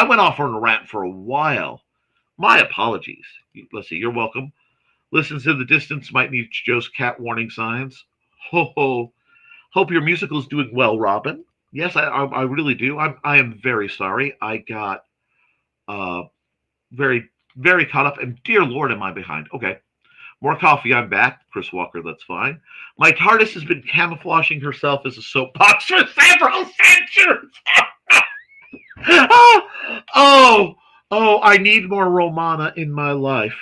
went off on a rant for a while. My apologies. Let's see. You're welcome. Listens in the distance. Might need Joe's cat warning signs. Ho ho. Hope your musical is doing well, Robin. Yes, I really do. I am very sorry. I got very, very caught up, and dear Lord, am I behind. Okay. More coffee, I'm back. Chris Walker, that's fine. My TARDIS has been camouflaging herself as a soapbox for several centuries. I need more Romana in my life.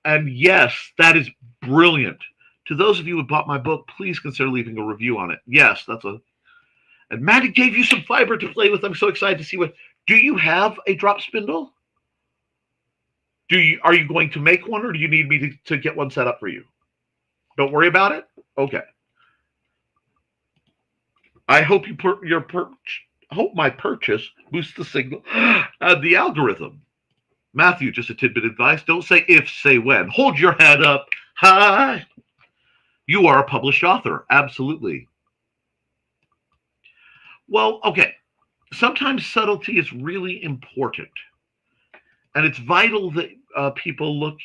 And yes, that is brilliant. To those of you who bought my book, please consider leaving a review on it. Yes, and Maddie gave you some fiber to play with. I'm so excited to see do you have a drop spindle? Are you going to make one, or do you need me to get one set up for you? Don't worry about it. Okay. I hope hope my purchase boosts the signal, the algorithm. Matthew, just a tidbit of advice: don't say if, say when. Hold your head up high. You are a published author, absolutely. Well, okay. Sometimes subtlety is really important. And it's vital that people look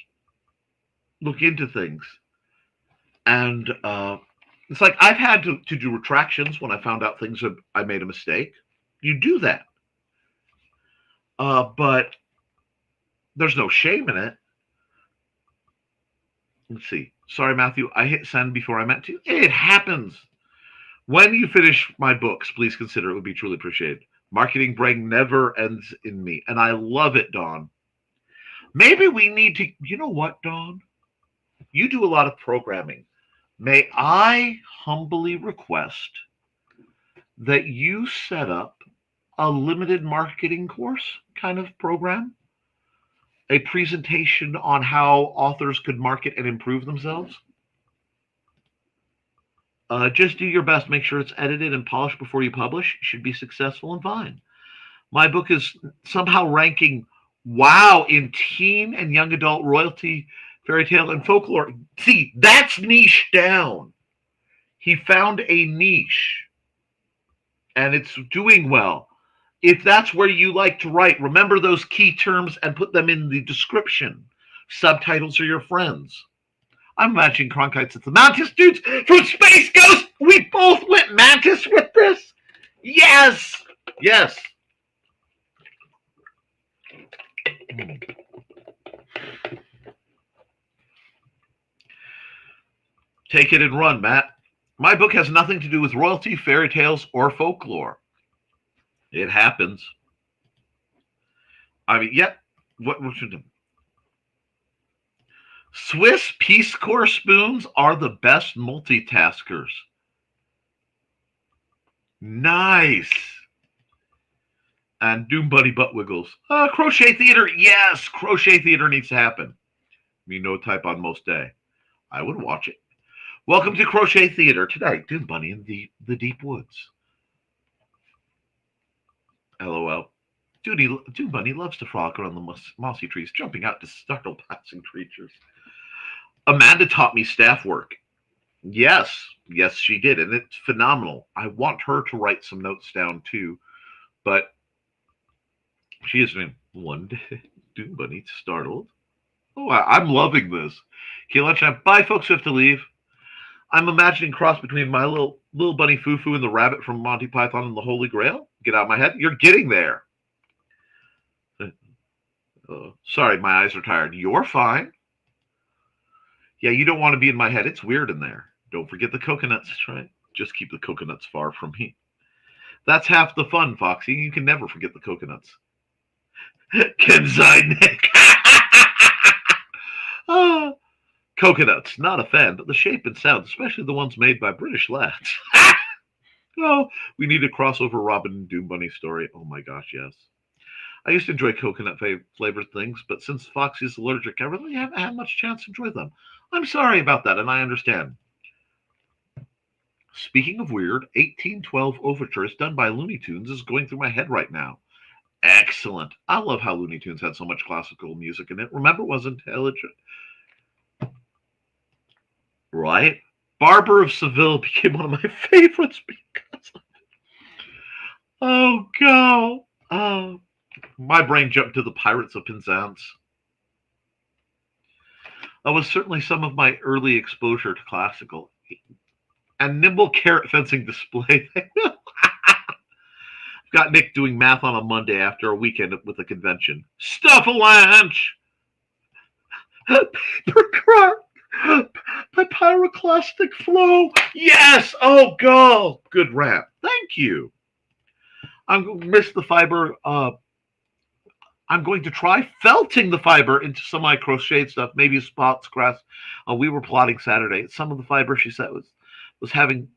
into things. And it's like I've had to do retractions when I found out things that I made a mistake. You do that. But there's no shame in it. Let's see. Sorry, Matthew. I hit send before I meant to. It happens. When you finish my books, please consider it would be truly appreciated. Marketing brain never ends in me. And I love it, Dawn. Maybe we need to, you know what, Dawn? You do a lot of programming. May I humbly request that you set up a limited marketing course kind of program? A presentation on how authors could market and improve themselves? Just do your best. Make sure it's edited and polished before you publish. Should be successful and fine. My book is somehow ranking in teen and young adult royalty, fairy tale, and folklore. See, that's niche down. He found a niche, and it's doing well. If that's where you like to write, remember those key terms and put them in the description. Subtitles are your friends. I'm imagining Cronkite's at the Mantis dudes from Space Ghost. We both went Mantis with this. Yes. Yes. Take it and run, Matt. My book has nothing to do with royalty, fairy tales, or folklore. It happens. I mean, what should do? Swiss Peace Corps spoons are the best multitaskers. Nice. And Doom Buddy Butt Wiggles. Crochet Theater. Yes, Crochet Theater needs to happen. Me no type on most day. I would watch it. Welcome to Crochet Theater tonight. Doom Bunny in the deep woods. LOL. Dune Bunny loves to frolic around the mossy trees, jumping out to startle passing creatures. Amanda taught me staff work. Yes, she did, and it's phenomenal. I want her to write some notes down too, but she is named one day. Dune Bunny startled. Oh, I'm loving this. Okay, lunchtime. Bye, folks. We have to leave. I'm imagining cross between my little bunny Fufu and the rabbit from Monty Python and the Holy Grail. Get out of my head. You're getting there. Sorry, my eyes are tired. You're fine. Yeah, you don't want to be in my head. It's weird in there. Don't forget the coconuts, right? Just keep the coconuts far from me. That's half the fun, Foxy. You can never forget the coconuts. Kenzai Nick. Coconuts, not a fan, but the shape and sound, especially the ones made by British lads. Oh, we need a crossover Robin and Dune Bunny story. Oh my gosh, yes. I used to enjoy coconut flavored things, but since Foxy's allergic, I really haven't had much chance to enjoy them. I'm sorry about that, and I understand. Speaking of weird, 1812 Overtures done by Looney Tunes is going through my head right now. Excellent. I love how Looney Tunes had so much classical music in it. Remember, it was intelligent. Right? Barber of Seville became one of my favorites because of it. Oh, God. Oh. My brain jumped to the Pirates of Penzance. That was certainly some of my early exposure to classical. And nimble carrot fencing display. Got Nick doing math on a Monday after a weekend with a convention. Stuff-a-lanche! Paper pyroclastic flow. Yes! Oh, God! Good rap. Thank you. I'm going to miss the fiber. I'm going to try felting the fiber into some of my crocheted stuff, maybe spots, grass. We were plotting Saturday. Some of the fiber, she said, was having.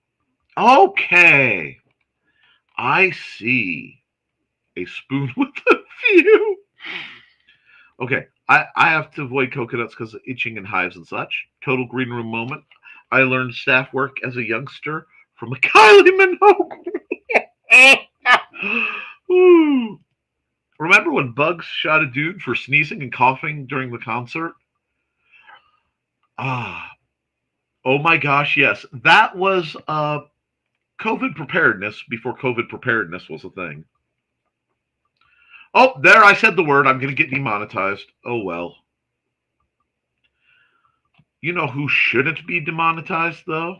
Okay. I see. A spoon with a few. Okay. I have to avoid coconuts because of itching and hives and such. Total green room moment. I learned staff work as a youngster from a Kylie Minogue. Ooh. Remember when Bugs shot a dude for sneezing and coughing during the concert? Oh my gosh, yes. That was COVID preparedness before COVID preparedness was a thing. Oh, there, I said the word. I'm going to get demonetized. Oh, well. You know who shouldn't be demonetized, though?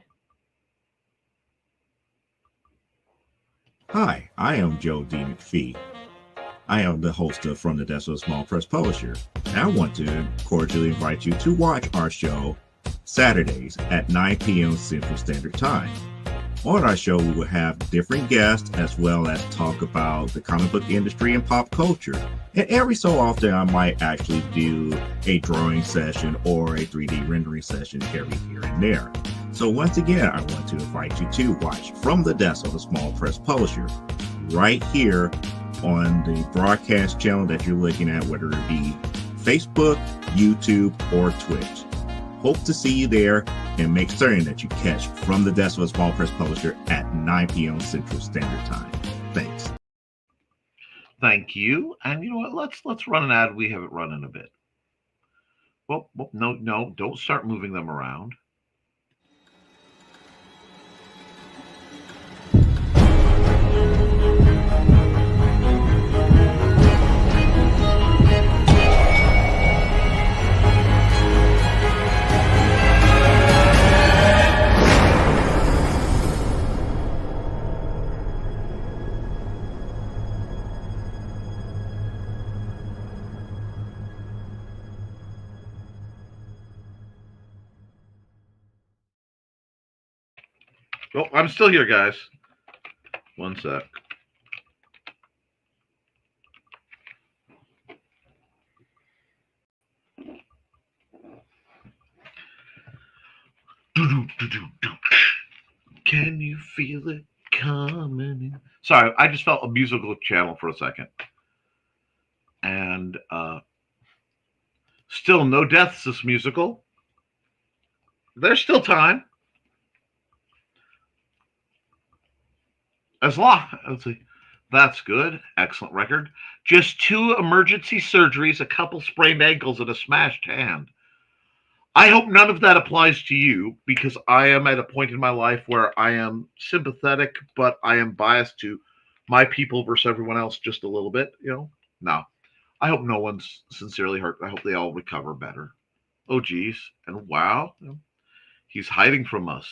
Hi, I am Joe D. McPhee. I am the host of From the Desk of a Small Press Publisher, and I want to cordially invite you to watch our show Saturdays at 9 p.m. Central Standard Time. On our show, we will have different guests as well as talk about the comic book industry and pop culture. And every so often, I might actually do a drawing session or a 3D rendering session every here and there. So once again, I want to invite you to watch From the Desk of a Small Press Publisher right here on the broadcast channel that you're looking at, whether it be Facebook, YouTube, or Twitch. Hope to see you there, and make certain that you catch From the Desk of a Small Press Publisher at 9 p.m. Central Standard Time. Thanks. Thank you. And you know what? Let's run an ad we haven't run in a bit. Well, no, don't start moving them around. Oh, I'm still here, guys. One sec. Can you feel it coming in? Sorry, I just felt a musical channel for a second. And still no deaths this musical. There's still time. Let's see. That's good. Excellent record. Just 2 emergency surgeries, a couple sprained ankles, and a smashed hand. I hope none of that applies to you because I am at a point in my life where I am sympathetic, but I am biased to my people versus everyone else just a little bit, No. I hope no one's sincerely hurt. I hope they all recover better. Oh, geez. And wow, he's hiding from us.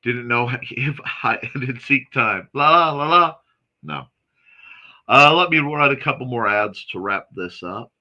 Didn't know if I didn't seek time. La la la la. No. Let me run a couple more ads to wrap this up.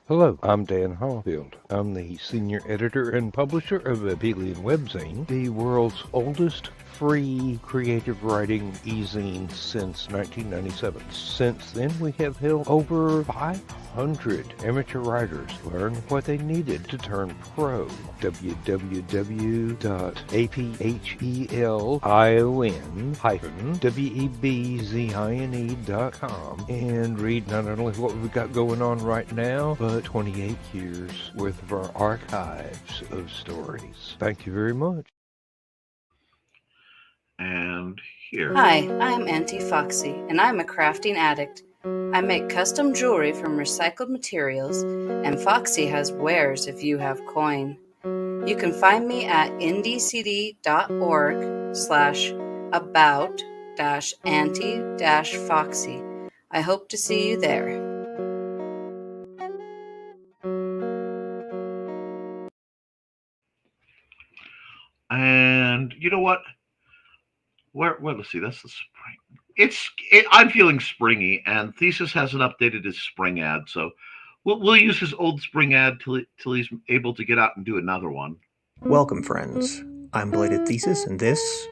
Hello, I'm Dan Hallfield. I'm the senior editor and publisher of Abelian Webzine, the world's oldest free creative writing e-zine since 1997. Since then, we have helped over 500 amateur writers learn what they needed to turn pro. www.aphellion-webzine.com and read not only what we've got going on right now, but 28 years worth of our archives of stories. Thank you very much. And here. Hi, I'm Auntie Foxy, and I'm a crafting addict. I make custom jewelry from recycled materials, and Foxy has wares if you have coin. You can find me at indcd.org/about-auntie-foxy. I hope to see you there. And you know what? Let's see, that's the spring. I'm feeling springy, and Thesis hasn't updated his spring ad, so we'll use his old spring ad till he's able to get out and do another one. Welcome, friends. I'm Belated Thesis, and this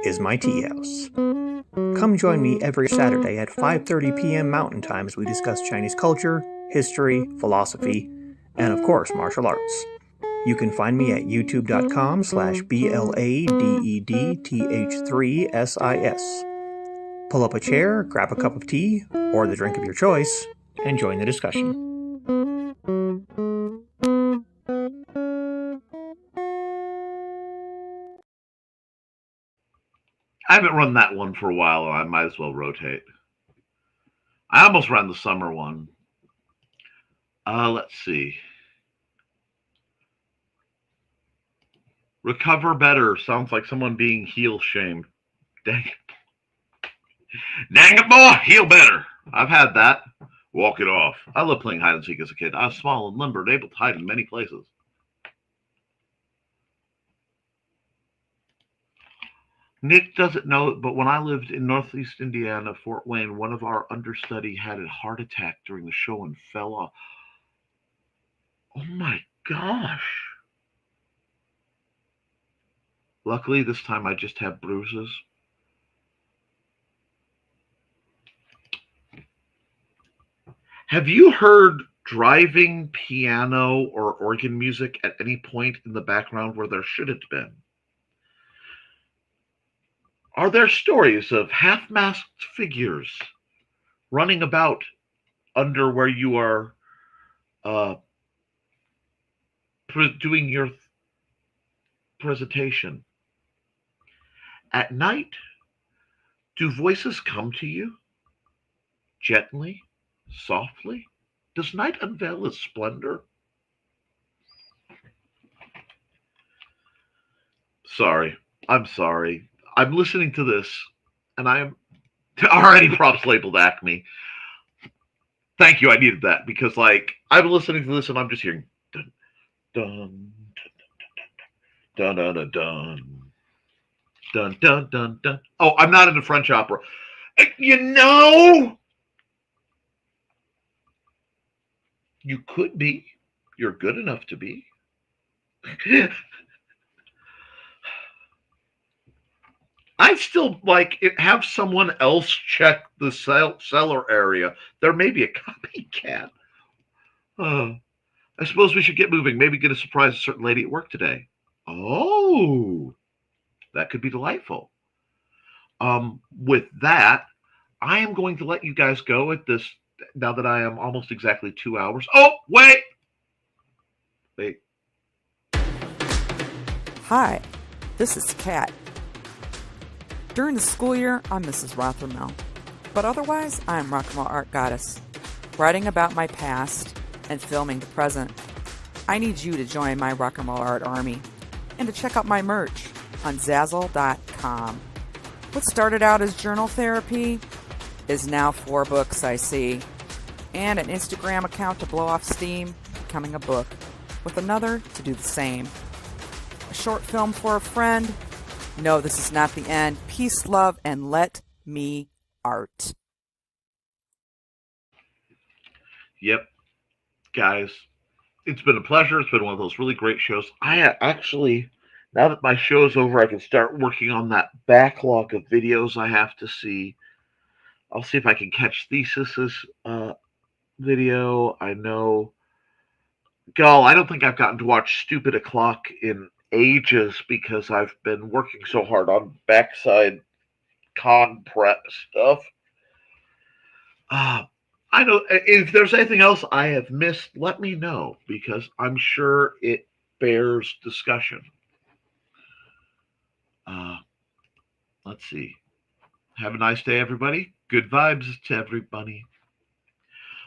is my tea house. Come join me every Saturday at 5:30 p.m. Mountain Time as we discuss Chinese culture, history, philosophy, and of course, martial arts. You can find me at youtube.com/BLADEDTH3SIS. Pull up a chair, grab a cup of tea, or the drink of your choice, and join the discussion. I haven't run that one for a while, and I might as well rotate. I almost ran the summer one. Let's see. Recover better sounds like someone being heel shamed. Dang it. Dang it, boy, heal better. I've had that. Walk it off. I loved playing hide and seek as a kid. I was small and limber and able to hide in many places. Nick doesn't know it, but when I lived in Northeast Indiana, Fort Wayne, one of our understudy had a heart attack during the show and fell off. Oh my gosh. Luckily, this time I just have bruises. Have you heard driving piano or organ music at any point in the background where there should have been? Are there stories of half-masked figures running about under where you are doing your presentation? At night, do voices come to you gently, softly? Does night unveil its splendor? Sorry. I'm sorry. I'm listening to this, and I am already props labeled Acme. Thank you. I needed that because, I'm listening to this, and I'm just hearing dun dun dun dun dun dun dun dun dun dun. Oh, I'm not into French opera. You could be. You're good enough to be. I'd still have someone else check the cellar area. There may be a copycat. I suppose we should get moving. Maybe get a surprise a certain lady at work today. Oh, that could be delightful. With that, I am going to let you guys go at this now that I am almost exactly 2 hours. Oh, wait. Hi, this is Kat. During the school year, I'm Mrs. Rothermel. But otherwise, I'm Rock and Roll Art Goddess, writing about my past and filming the present. I need you to join my rock and roll art army and to check out my merch on Zazzle.com. What started out as journal therapy is now 4 books, I see, and an Instagram account to blow off steam, becoming a book, with another to do the same. A short film for a friend. No, this is not the end. Peace, love, and let me art. Yep, guys, it's been a pleasure. It's been one of those really great shows. I actually, now that my show's over, I can start working on that backlog of videos I have to see. I'll see if I can catch Thesis's video. I know, I don't think I've gotten to watch Stupid O'Clock in ages because I've been working so hard on backside con prep stuff. I know if there's anything else I have missed, let me know because I'm sure it bears discussion. Let's see. Have a nice day, everybody. Good vibes to everybody.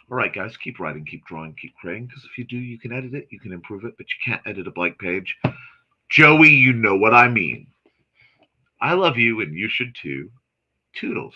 All right, guys, keep writing, keep drawing, keep creating, because if you do, you can edit it, you can improve it, but you can't edit a blank page. Joey, you know what I mean. I love you, and you should too. Toodles.